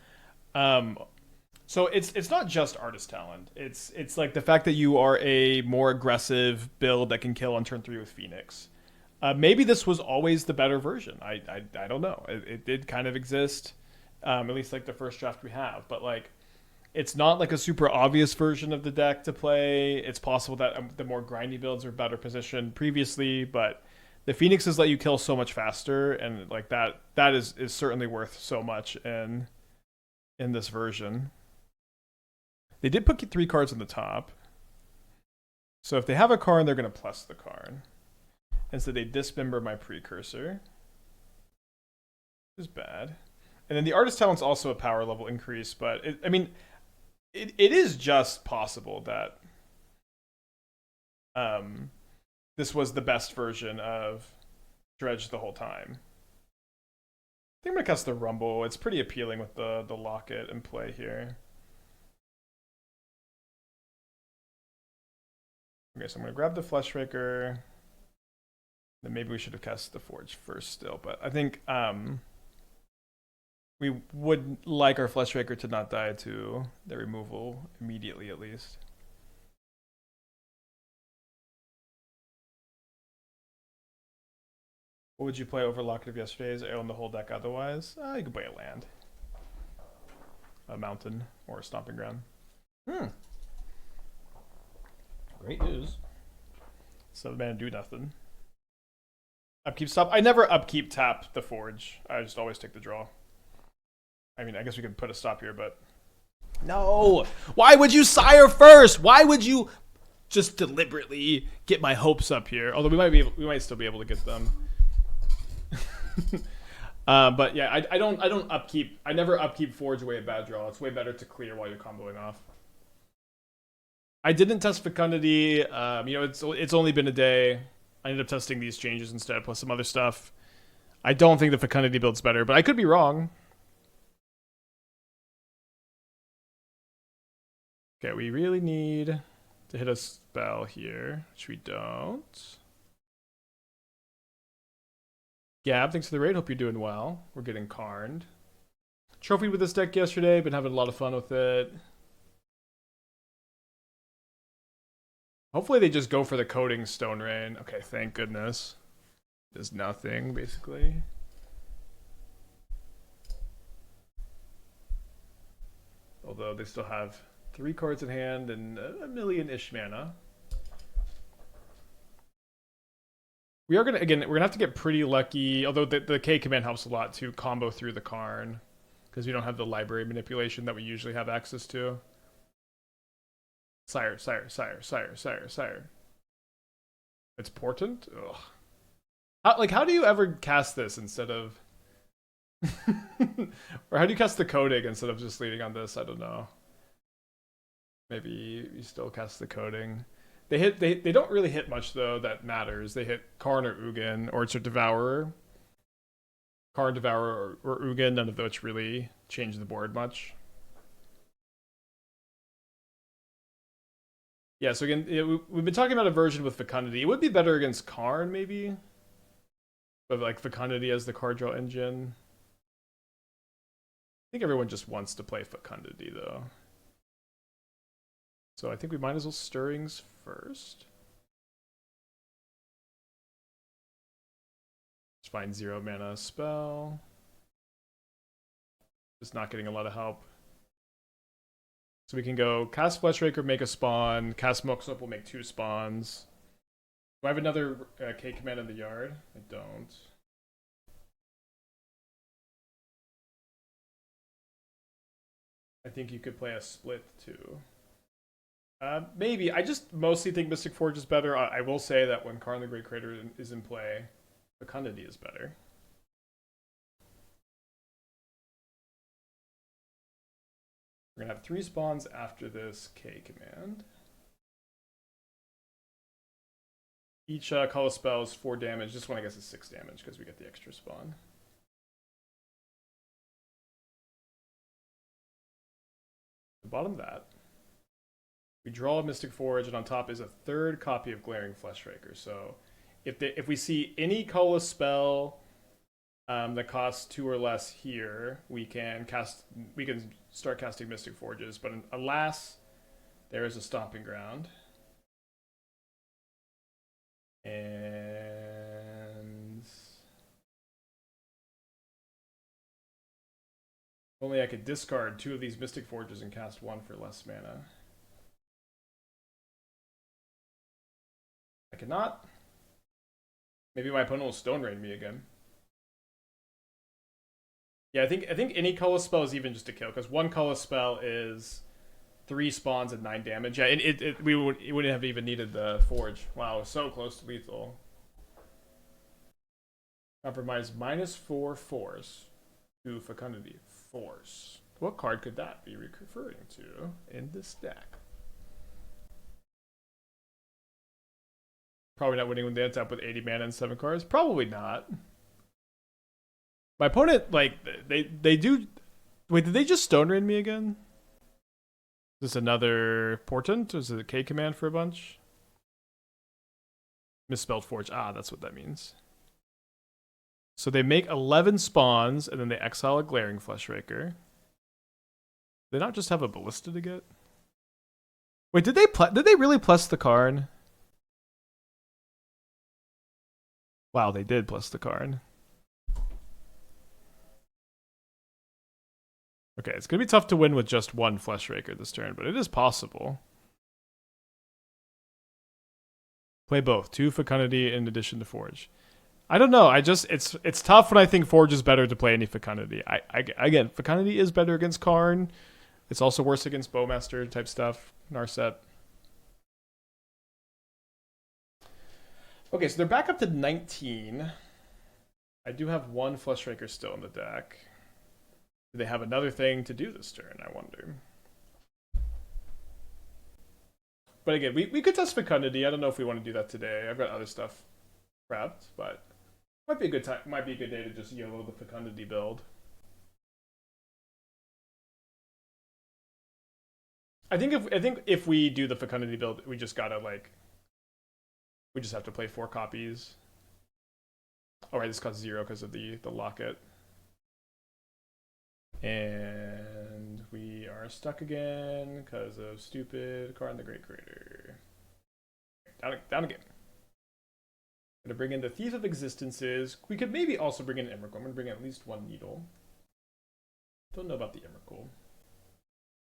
A: So it's not just artist talent. It's like the fact that you are a more aggressive build that can kill on turn 3 with Phoenix. Maybe this was always the better version. I don't know. It did kind of exist, at least like the first draft we have. But like, it's not like a super obvious version of the deck to play. It's possible that the more grindy builds are better positioned previously, but the Phoenixes let you kill so much faster, and like that is certainly worth so much in this version. They did put 3 cards on the top. So if they have a Karn, they're going to plus the Karn. And so they dismember my Precursor. This is bad. And then the Artist Talent's also a power level increase, but it is just possible that this was the best version of Dredge the whole time. I think I'm going to cast the Rumble. It's pretty appealing with the Locket in play here. Okay, so I'm going to grab the Fleshraker. Then maybe we should have cast the Forge first still. But I think we would like our Fleshraker to not die to the removal immediately, at least. What would you play over Locket of Yesterdays? I own the whole deck otherwise. You could play a land. A mountain or a Stomping Ground. Great news. 7 mana do nothing. Upkeep stop. I never upkeep tap the Forge. I just always take the draw. I mean, I guess we could put a stop here, but no. Why would you sire first? Why would you just deliberately get my hopes up here? Although we might still be able to get them. But yeah, I don't upkeep. I never upkeep Forge away a bad draw. It's way better to clear while you're comboing off. I didn't test Fecundity. It's only been a day. I ended up testing these changes instead, plus some other stuff. I don't think the Fecundity build's better, but I could be wrong. Okay, we really need to hit a spell here, which we don't. Gab, thanks for the raid. Hope you're doing well. We're getting Karned. Trophied with this deck yesterday. Been having a lot of fun with it. Hopefully they just go for the coding Stone Rain. Okay, thank goodness. Does nothing, basically. Although they still have 3 cards in hand and a million-ish mana. We are gonna, again, we're gonna have to get pretty lucky, although the K command helps a lot to combo through the Karn, because we don't have the library manipulation that we usually have access to. Sire, sire, sire, sire, sire, sire. It's Portent? Ugh. How do you ever cast this instead of... or how do you cast the coding instead of just leading on this? I don't know. Maybe you still cast the coding. They don't really hit much though that matters. They hit Karn or Ugin, or it's a Devourer. Karn, Devourer, or Ugin, none of which really change the board much. Yeah, so again, we've been talking about a version with Fecundity. It would be better against Karn, maybe. But like Fecundity as the card draw engine. I think everyone just wants to play Fecundity though. So I think we might as well Stirrings first. Let's find 0 mana spell. Just not getting a lot of help. So we can go cast Fleshraker, make a spawn, cast Mox Opal, make 2 spawns. Do I have another K command in the yard? I don't. I think you could play a split too. Maybe. I just mostly think Mystic Forge is better. I will say that when Karn the Great Creator is in play, Fecundity is better. We're going to have 3 spawns after this K command. Each color spell is 4 damage. This one, I guess, is 6 damage because we get the extra spawn. The bottom of that, we draw a Mystic Forge, and on top is a 3rd copy of Glaring Fleshraker. So if we see any color spell that costs 2 or less here, we can start casting Mystic Forges. But alas, there is a Stomping Ground. And only I could discard 2 of these Mystic Forges and cast 1 for less mana. I cannot. Maybe my opponent will Stone Rain me again. Yeah, I think any color spell is even just a kill, because 1 color spell is 3 spawns and 9 damage. Yeah, it wouldn't have even needed the Forge. Wow, so close to lethal. Compromise -4 force to Fecundity force. What card could that be referring to in this deck? Probably not winning when they end up with 80 mana and 7 cards. Probably not. My opponent, like, they do... Wait, did they just Stone Rain me again? Is this another Portent? Or is it a K command for a bunch? Misspelled Forge. Ah, that's what that means. So they make 11 spawns, and then they exile a Glaring Fleshraker. Did they not just have a Ballista to get? Wait, did they really plus the Karn? Wow, they did plus the Karn. Okay, it's going to be tough to win with just 1 Fleshraker this turn, but it is possible. Play both. 2 Fecundity in addition to Forge. I don't know. It's tough when I think Forge is better to play any Fecundity. Again, Fecundity is better against Karn. It's also worse against Bowmaster type stuff in our set. Okay, so they're back up to 19. I do have 1 Fleshraker still in the deck. Do they have another thing to do this turn, I wonder? But again, we could test Fecundity. I don't know if we want to do that today. I've got other stuff prepped, but might be a good time. Might be a good day to just YOLO the Fecundity build. I think if we do the Fecundity build, we just gotta we just have to play 4 copies. All right, this costs 0 because of the Locket. And we are stuck again because of stupid Karn the Great Creator. down again. Gonna bring in the Thief of Existences. We could maybe also bring in Emrakul. I'm gonna bring in at least one Needle. Don't know about the Emrakul.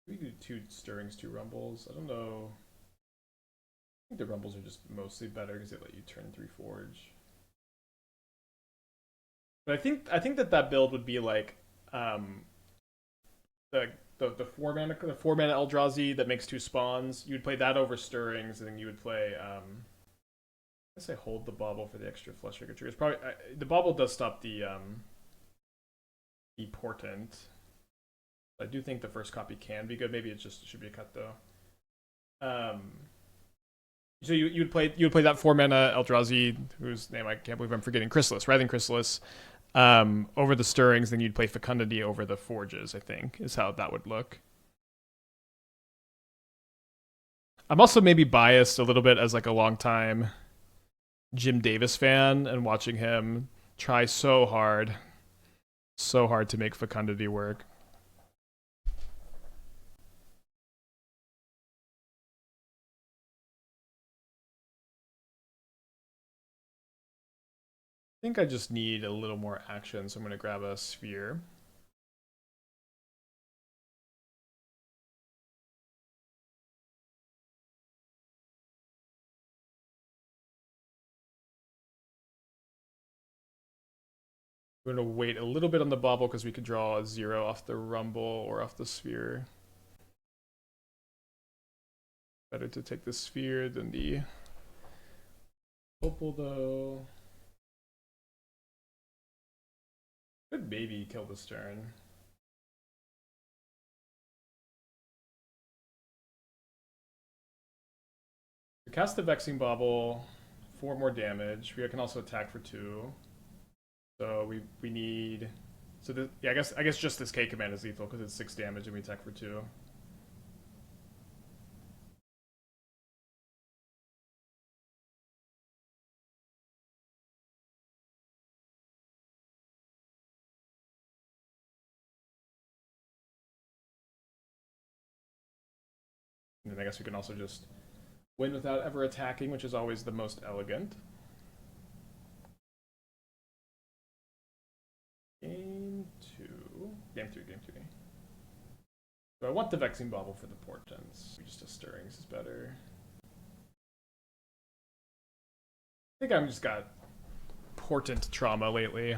A: We do 2 Stirrings, 2 Rumbles. I don't know. I think the Rumbles are just mostly better because they let you turn 3 Forge. But I think that build would be like the 4-mana Eldrazi that makes 2 spawns. You would play that over Stirrings, and then you would play I say hold the Bauble for the extra Fleshraker triggers. Probably the Bauble does stop the Portent. I do think the first copy can be good. Maybe it just should be a cut though. So you would play that 4-mana Eldrazi, whose name I can't believe I'm forgetting, Chrysalis, Writhing Chrysalis, over the Stirrings. Then you'd play Fecundity over the Forges. I think is how that would look. I'm also maybe biased a little bit as like a long time Jim Davis fan and watching him try so hard to make Fecundity work. I think I just need a little more action, so I'm going to grab a Sphere. We're going to wait a little bit on the Bauble because we could draw a 0 off the Rumble or off the Sphere. Better to take the Sphere than the Opal though. Could maybe kill this turn. We cast the Vexing Bauble, 4 more damage. We can also attack for 2. So we need. So this, yeah, I guess just this K command is lethal because it's 6 damage and we attack for 2. And then I guess we can also just win without ever attacking, which is always the most elegant. Game 3. So I want the Vexing Bauble for the Portents. Just a Stirrings is better. I think I've just got Portent trauma lately.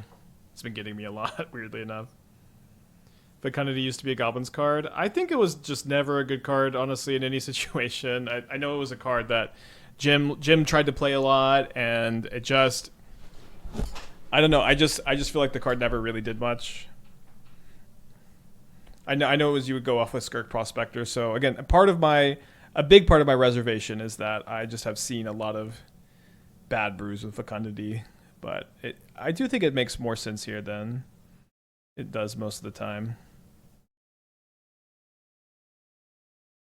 A: It's been getting me a lot, weirdly enough. Fecundity used to be a Goblin's card. I think it was just never a good card, honestly, in any situation. I know it was a card that Jim tried to play a lot, and it just... I don't know. I just feel like the card never really did much. I know it was you would go off with Skirk Prospector. So again, a big part of my reservation is that I just have seen a lot of bad brews with Fecundity, but I do think it makes more sense here than it does most of the time.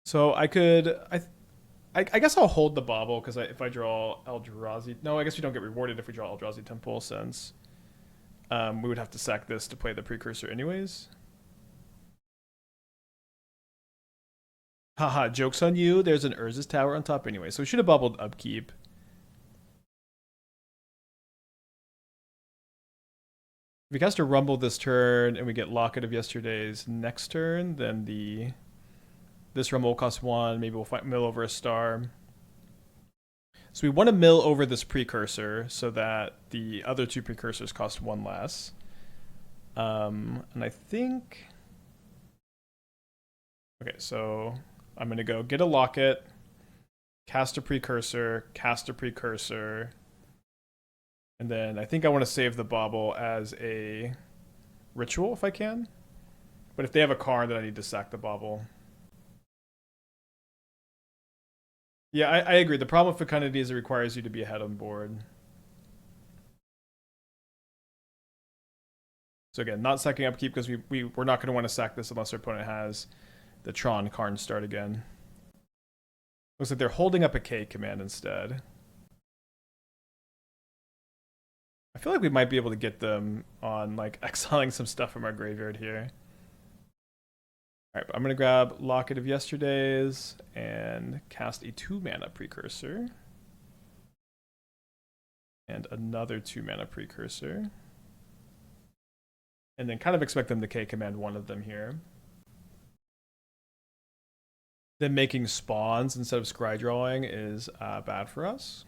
A: So I guess I'll hold the Bauble because if I draw Eldrazi... No, I guess we don't get rewarded if we draw Eldrazi Temple, since we would have to sack this to play the Precursor anyways. Haha, joke's on you. There's an Urza's Tower on top anyway, so we should have bubbled upkeep. If we cast a Rumble this turn and we get Locket of Yesterdays next turn, then this Rumble will cost 1. Maybe we'll mill over a star. So we want to mill over this Precursor so that the other 2 Precursors cost 1 less. And I think... Okay, so I'm going to go get a Locket, cast a Precursor, and then I think I want to save the Bauble as a ritual if I can. But if they have a card, then I need to sack the Bauble. Yeah, I agree. The problem with Fecundity is it requires you to be ahead on board. So again, not sacking upkeep because we're not going to want to sack this unless our opponent has the Tron Karn start again. Looks like they're holding up a K command instead. I feel like we might be able to get them on like exiling some stuff from our graveyard here. Alright, I'm going to grab Locket of Yesterdays and cast a 2-mana Precursor. And another 2-mana Precursor. And then kind of expect them to K-command one of them here. Then making spawns instead of scry drawing is bad for us.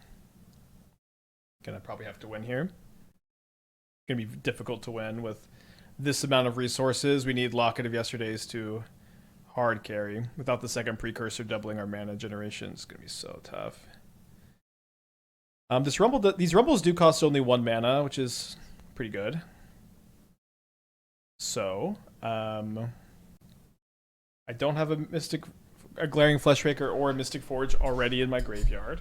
A: Gonna probably have to win here. Gonna be difficult to win with this amount of resources. We need Locket of Yesterdays to hard carry. Without the second Precursor doubling our mana generation, it's gonna be so tough. These rumbles do cost only 1 mana, which is pretty good. So, I don't have a Glaring Fleshraker or a Mystic Forge already in my graveyard.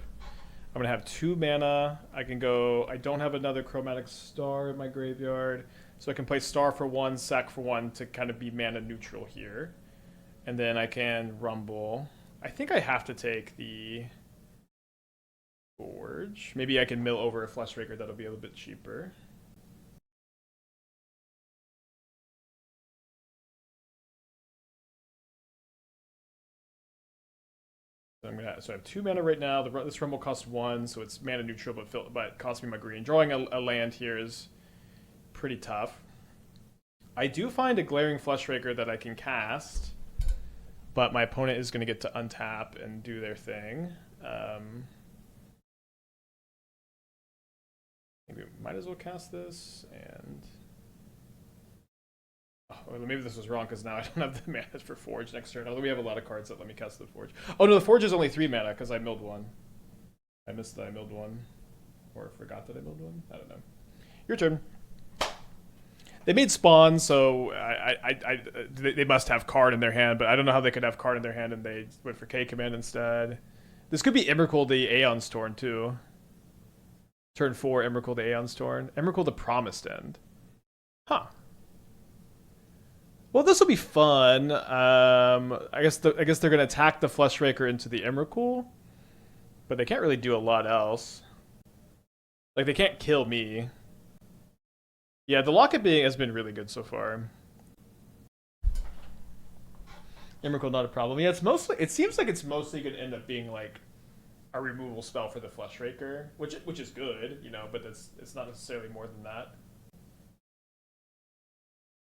A: I'm gonna have 2 mana. I don't have another Chromatic Star in my graveyard, so I can play Star for 1, sack for 1 to kind of be mana neutral here. And then I can Rumble. I think I have to take the Forge. Maybe I can mill over a Fleshraker, that'll be a little bit cheaper. So I have 2 mana right now. This Rumble costs 1, so it's mana neutral, but it costs me my green. Drawing a land here is pretty tough. I do find a Glaring Fleshraker that I can cast, but my opponent is going to get to untap and do their thing. Maybe we might as well cast this, and well, maybe this was wrong because now I don't have the mana for Forge next turn. Although we have a lot of cards that let me cast the Forge. Oh no, the Forge is only 3 mana because I milled 1. I missed that I milled 1, or forgot that I milled 1. I don't know. Your turn. They made Spawn, so they must have card in their hand, but I don't know how they could have card in their hand and they went for K command instead. This could be Emrakul the Aeon's Torn too. Turn 4, Emrakul the Aeon's Torn. Emrakul the Promised End. Huh. Well, this will be fun. I guess they're gonna attack the Fleshraker into the Emrakul, but they can't really do a lot else. Like, they can't kill me. Yeah, the Locket has been really good so far. Emrakul not a problem. Yeah, it seems like it's mostly gonna end up being like a removal spell for the Fleshraker, which is good, you know, but it's not necessarily more than that.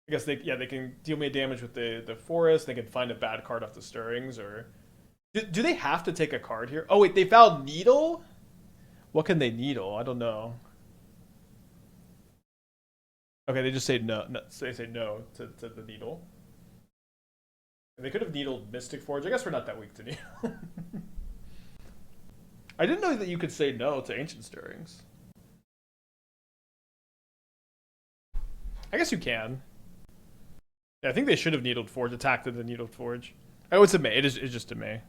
A: I guess they can deal me damage with the forest. They can find a bad card off the stirrings, or do they have to take a card here? Oh wait, they found Needle. What can they needle? I don't know. Okay, they just say no. They say no to the Needle. They could have needled Mystic Forge. I guess we're not that weak to needle. I didn't know that you could say no to Ancient Stirrings. I guess you can. Yeah, I think they should have needled Forge, attacked the needled Forge. Oh, it's a May. It's just a May.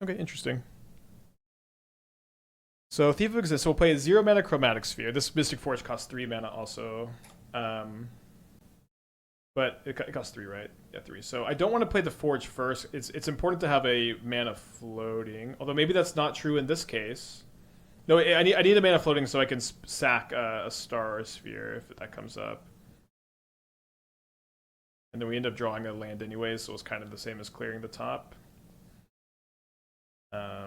A: Okay, interesting. So Thief of Existence, so we'll play a 0 mana Chromatic Sphere. This Mystic Forge costs 3 mana also. But it costs 3, right? Yeah, 3. So I don't want to play the Forge first. It's important to have a mana floating. Although maybe that's not true in this case. No, I need a mana floating so I can sack a Star or a Sphere if that comes up. And then we end up drawing a land anyways, so it's kind of the same as clearing the top. Yeah,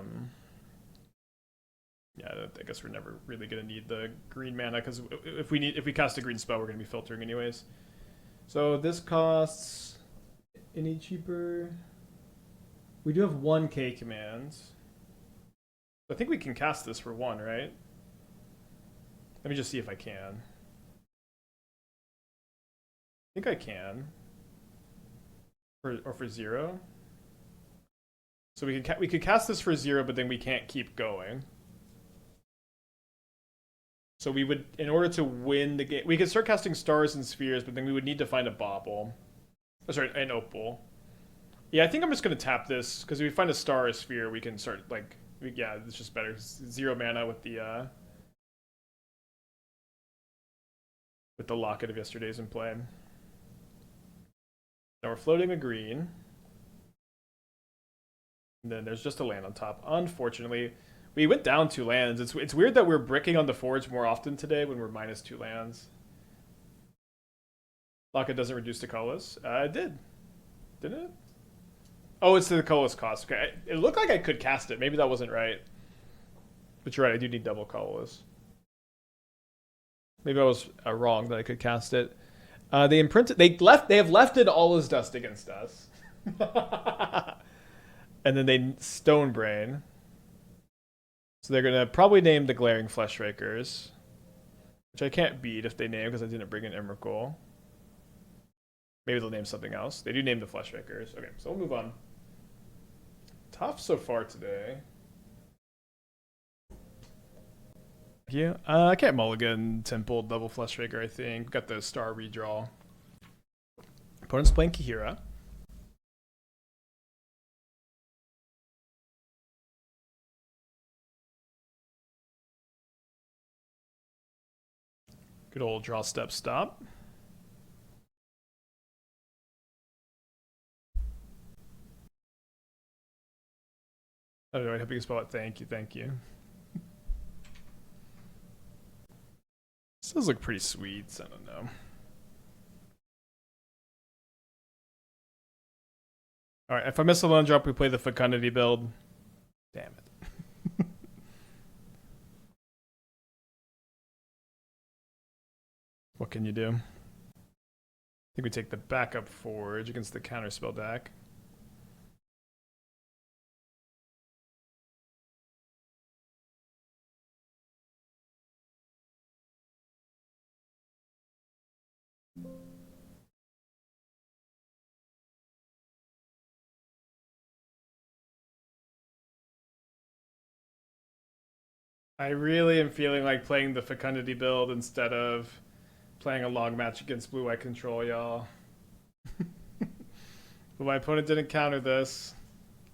A: I guess we're never really gonna need the green mana because if we cast a green spell, we're gonna be filtering anyways. So this costs any cheaper. We do have 1 K commands. I think we can cast this for 1, right? Let me just see if I can. I think I can. For 0. So we could cast this for 0, but then we can't keep going. So we would, in order to win the game, we could start casting stars and spheres, but then we would need to find a bauble. Oh, sorry, an opal. Yeah, I think I'm just gonna tap this because if we find a star or a sphere, we can start like, yeah, it's just better. 0 mana with the Locket of Yesterdays in play. Now we're floating a green. And then there's just a land on top. Unfortunately, we went down 2 lands. It's weird that we're bricking on the Forge more often today when we're minus 2 lands. Locket doesn't reduce the colorless. It did. Didn't it? Oh, it's the colorless cost. Okay. It looked like I could cast it. Maybe that wasn't right. But you're right, I do need double colorless. Maybe I was wrong that I could cast it. They imprinted. They have lefted all his dust against us, and then they Stone Brain. So they're gonna probably name the Glaring Fleshrakers, which I can't beat if they name because I didn't bring an Emrakul. Maybe they'll name something else. They do name the Fleshrakers. Okay, so we'll move on. Tough so far today. Yeah, I can't mulligan Temple double Fleshraker, I think. Got the star redraw. Opponent's playing Kahira. Good old draw step stop. I don't know, I hope you can spell it. Thank you, thank you. This does look pretty sweet, so I don't know. Alright, if I miss a lone drop, we play the Fecundity build. Damn it. What can you do? I think we take the backup Forge against the counterspell deck. I really am feeling like playing the Fecundity build instead of playing a long match against blue-white control, y'all. But my opponent didn't counter this.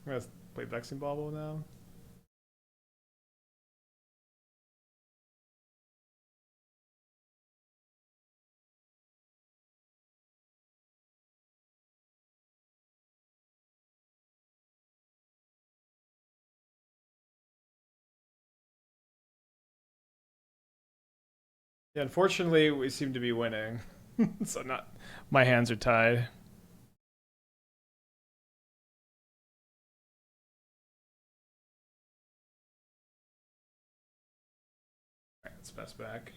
A: I'm gonna play Vexing Bauble now. Yeah, unfortunately, we seem to be winning. So not my hands are tied. Alright, let's pass back.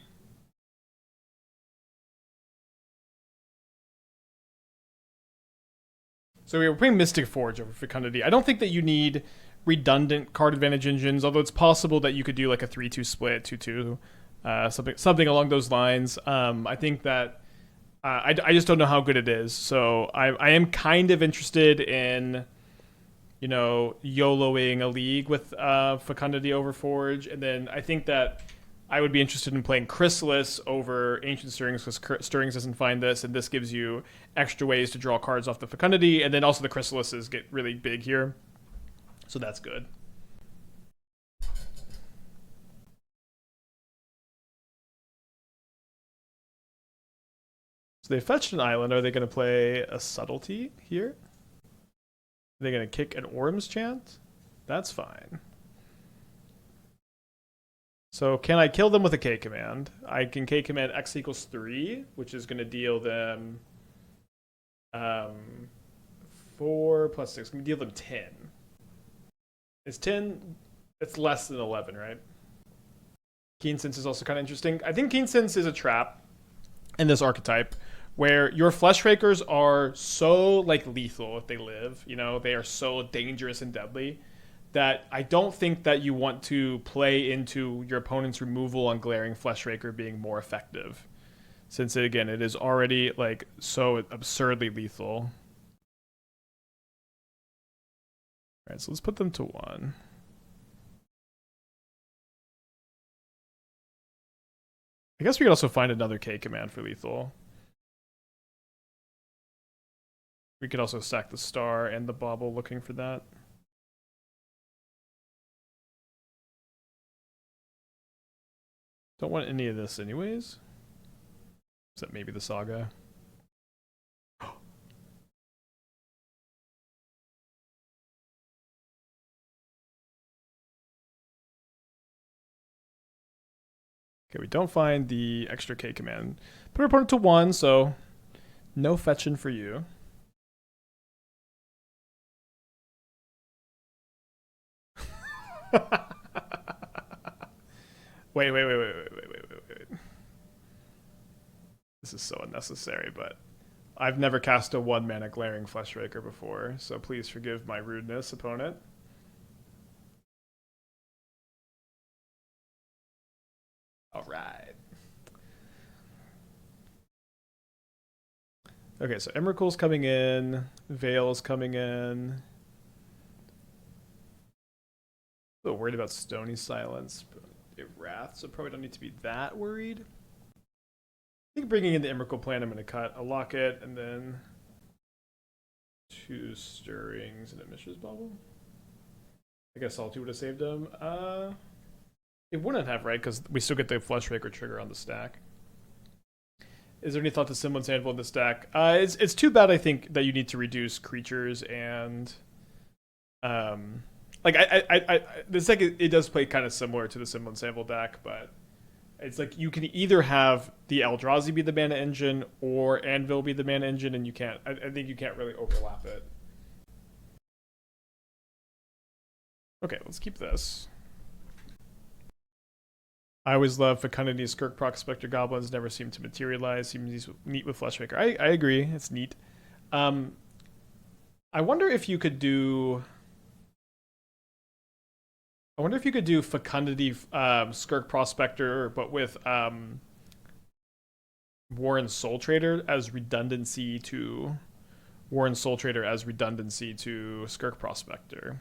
A: So we were playing Mystic Forge over Fecundity. I don't think that you need redundant card advantage engines, although it's possible that you could do like a 3-2 split, 2-2, something along those lines. I think that I just don't know how good it is. So I am kind of interested in, you know, YOLOing a league with Fecundity over Forge, and then I think that I would be interested in playing Chrysalis over Ancient Stirrings because Stirrings doesn't find this, and this gives you extra ways to draw cards off the Fecundity, and then also the Chrysalises get really big here. So that's good. So they fetched an island. Are they going to play a Subtlety here? Are they going to kick an Orm's Chant? That's fine. So can I kill them with a K command? I can K command X equals 3, which is going to deal them 4 plus 6. Going to deal them 10. Is 10? It's less than 11, right? Keen Sense is also kind of interesting. I think Keen Sense is a trap in this archetype where your Fleshrakers are so like lethal if they live. You know, they are so dangerous and deadly that I don't think that you want to play into your opponent's removal on Glaring Fleshraker being more effective, since it is already like so absurdly lethal. All right, so let's put them to 1. I guess we could also find another K command for lethal. We could also sack the Star and the Bauble looking for that. Don't want any of this anyways. Except maybe the Saga. Okay, we don't find the extra K command. Put our opponent to 1, so no fetching for you. Wait. This is so unnecessary, but I've never cast a 1-mana Glaring Fleshraker before, so please forgive my rudeness, opponent. Alright. Okay, so Emrakul's coming in, Veil's coming in. A little worried about Stony Silence, but Wrath, so probably don't need to be that worried. I think bringing in the Emrakul plan, I'm going to cut a Locket and then 2 Stirrings and a Mishra's Bauble. I guess all 2 would have saved him. It wouldn't have, right? Because we still get the Fleshraker trigger on the stack. Is there any thought to Semblance Anvil in the stack? It's too bad, I think, that you need to reduce creatures and like the second it does play kind of similar to the Semblance Anvil deck, but it's like you can either have the Eldrazi be the mana engine or Anvil be the mana engine, and you can't. I think you can't really overlap it. Okay, let's keep this. I always love Fecundity, Skirk Prospector Goblins never seem to materialize. Seems neat with Fleshraker. I agree, it's neat. I wonder if you could do. I wonder if you could do Fecundity, Skirk Prospector, but with Warren Soul Trader as redundancy to Skirk Prospector.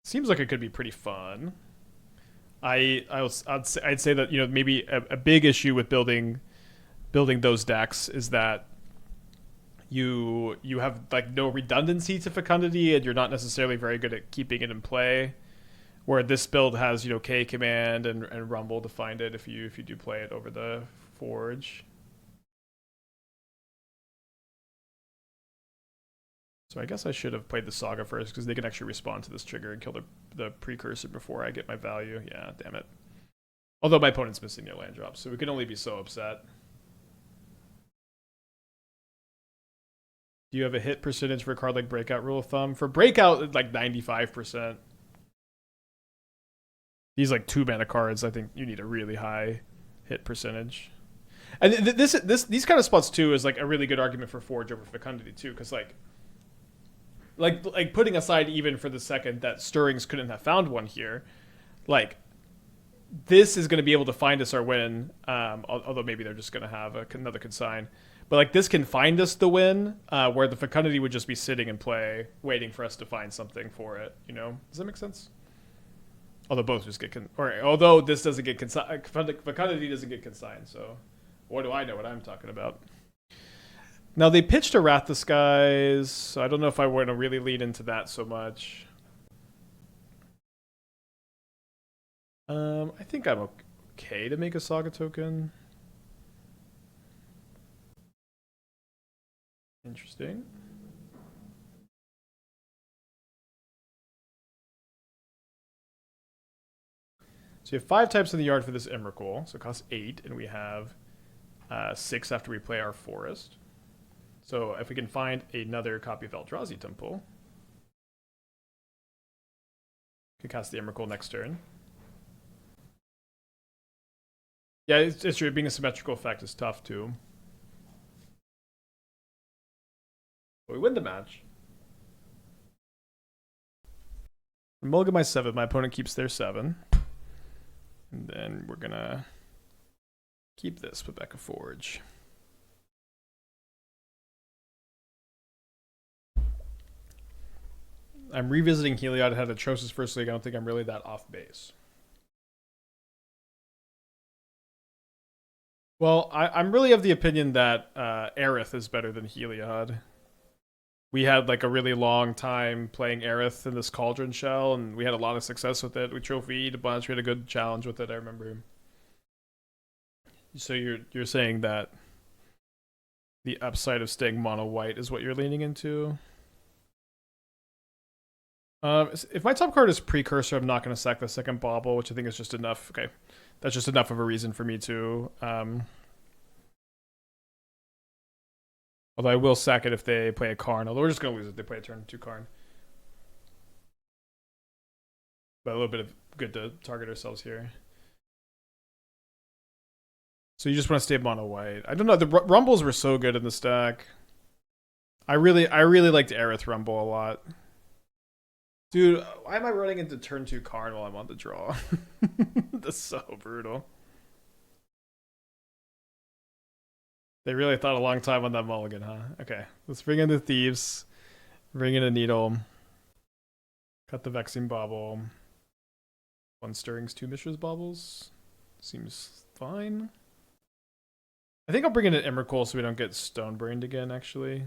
A: Seems like it could be pretty fun. I'd say that, you know, maybe a big issue with building those decks is that you have like no redundancy to Fecundity, and you're not necessarily very good at keeping it in play. Where this build has, you know, K command and Rumble to find it if you do play it over the Forge. So I guess I should have played the Saga first, because they can actually respond to this trigger and kill the Precursor before I get my value. Yeah, damn it. Although my opponent's missing their land drop, so we can only be so upset. Do you have a hit percentage for a card like Breakout, rule of thumb? For Breakout, like 95%. These like 2-mana cards, I think you need a really high hit percentage. And these kind of spots too is like a really good argument for Forge over Fecundity too, because like putting aside even for the second that Stirrings couldn't have found one here, like this is going to be able to find us our win, although maybe they're just going to have another consign. But like this can find us the win, where the Fecundity would just be sitting in play, waiting for us to find something for it. You know, does that make sense? Although both just get although this doesn't get consigned, Fecundity doesn't get consigned. So what do I know what I'm talking about? Now they pitched a Wrath Disguise, so I don't know if I want to really lean into that so much. I think I'm okay to make a Saga token. Interesting. So you have 5 types in the yard for this Emrakul, so it costs 8, and we have 6 after we play our Forest. So if we can find another copy of Eldrazi Temple, we can cast the Emrakul next turn. Yeah, it's true. Being a symmetrical effect is tough too. But we win the match. I mulligan my 7. My opponent keeps their 7. And then we're gonna keep this, put back a Forge. I'm revisiting Heliod. I had Atrocious first league. I don't think I'm really that off base. Well, I'm really of the opinion that Aerith is better than Heliod. We had like a really long time playing Aerith in this Cauldron shell, and we had a lot of success with it. We trophied a bunch. We had a good challenge with it, I remember. So you're saying that the upside of staying mono white is what you're leaning into? If my top card is Precursor, I'm not going to sack the second Bauble, which I think is just enough. Okay, that's just enough of a reason for me to. Although I will sack it if they play a Karn. Although we're just going to lose if they play a turn 2 Karn. But a little bit of good to target ourselves here. So you just want to stay mono white. I don't know. The Rumbles were so good in the stack. I really liked Aerith Rumble a lot. Dude, why am I running into turn 2 Karn while I'm on the draw? That's so brutal. They really thought a long time on that mulligan, huh? Okay, let's bring in the Thieves. Bring in a Needle. Cut the Vexing Bauble. 1 Stirrings, 2 Mishra's Baubles. Seems fine. I think I'll bring in an Emrakul so we don't get Stone-Brained again, actually.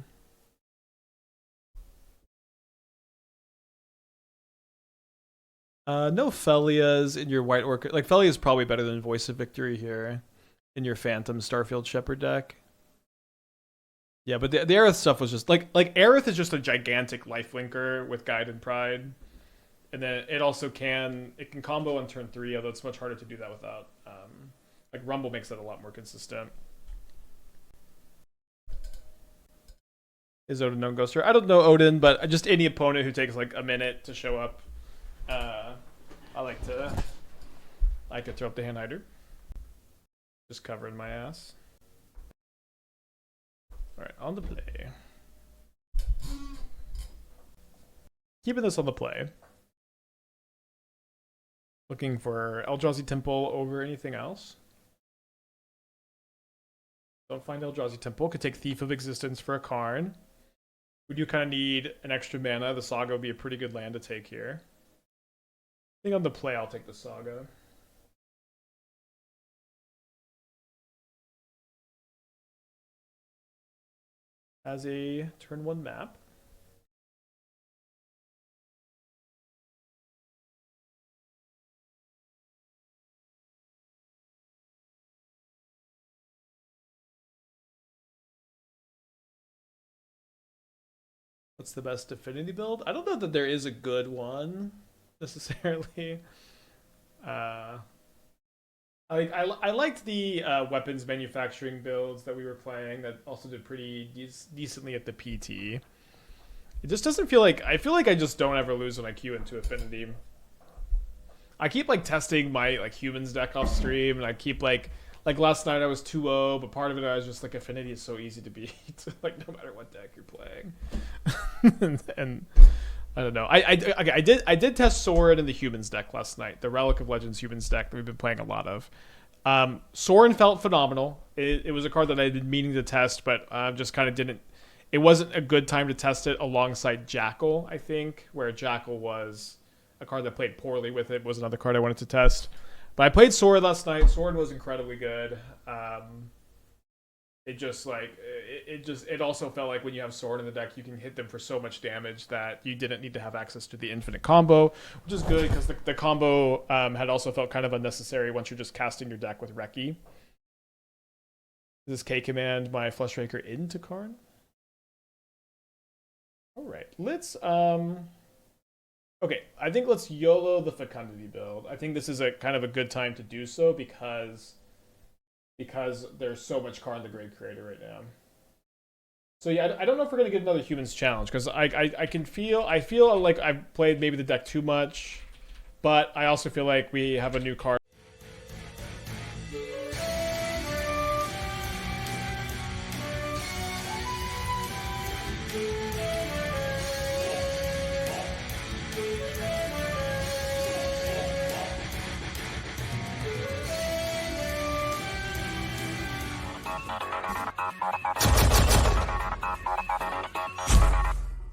A: No Felias in your White Orchid. Like, Felia is probably better than Voice of Victory here in your Phantom Starfield Shepherd deck. Yeah, but the Aerith stuff was just... Like Aerith is just a gigantic lifelinker with Guide and Pride. And then it also can... It can combo on turn 3, although it's much harder to do that without... like, Rumble makes that a lot more consistent. Is Odin known Ghoster? I don't know Odin, but just any opponent who takes, like, a minute to show up... I like to throw up the hand hider. Just covering my ass. Alright, on the play. Keeping this on the play. Looking for Eldrazi Temple over anything else. Don't find Eldrazi Temple. Could take Thief of Existence for a Karn. We do kind of need an extra mana. The Saga would be a pretty good land to take here. I think on the play, I'll take the Saga. As a turn 1 map. What's the best affinity build? I don't know that there is a good one necessarily. I liked the weapons manufacturing builds that we were playing that also did pretty decently at the PT. It just doesn't feel like... I feel like I just don't ever lose when I queue into affinity. I keep like testing my like humans deck off stream, and I keep like last night I was 2-0, but part of it I was just like affinity is so easy to beat, like no matter what deck you're playing. and I don't know. I did test Sorin in the humans deck last night, the Relic of Legends humans deck that we've been playing a lot of. Sorin felt phenomenal. It was a card that I had been meaning to test, but just kind of didn't. It wasn't a good time to test it alongside Jackal, I think, where Jackal was a card that played poorly with it. Was another card I wanted to test. But I played Sorin last night. Sorin was incredibly good. It also felt like when you have Sorin in the deck, you can hit them for so much damage that you didn't need to have access to the infinite combo, which is good because the combo had also felt kind of unnecessary once you're just casting your deck with Reki. Does K command my Fleshraker into Karn? All right, let's okay, I think let's YOLO the Fecundity build. I think this is a kind of a good time to do so because there's so much Karn the Great Creator right now. So yeah, I don't know if we're gonna get another Humans Challenge because I feel like I've played maybe the deck too much, but I also feel like we have a new card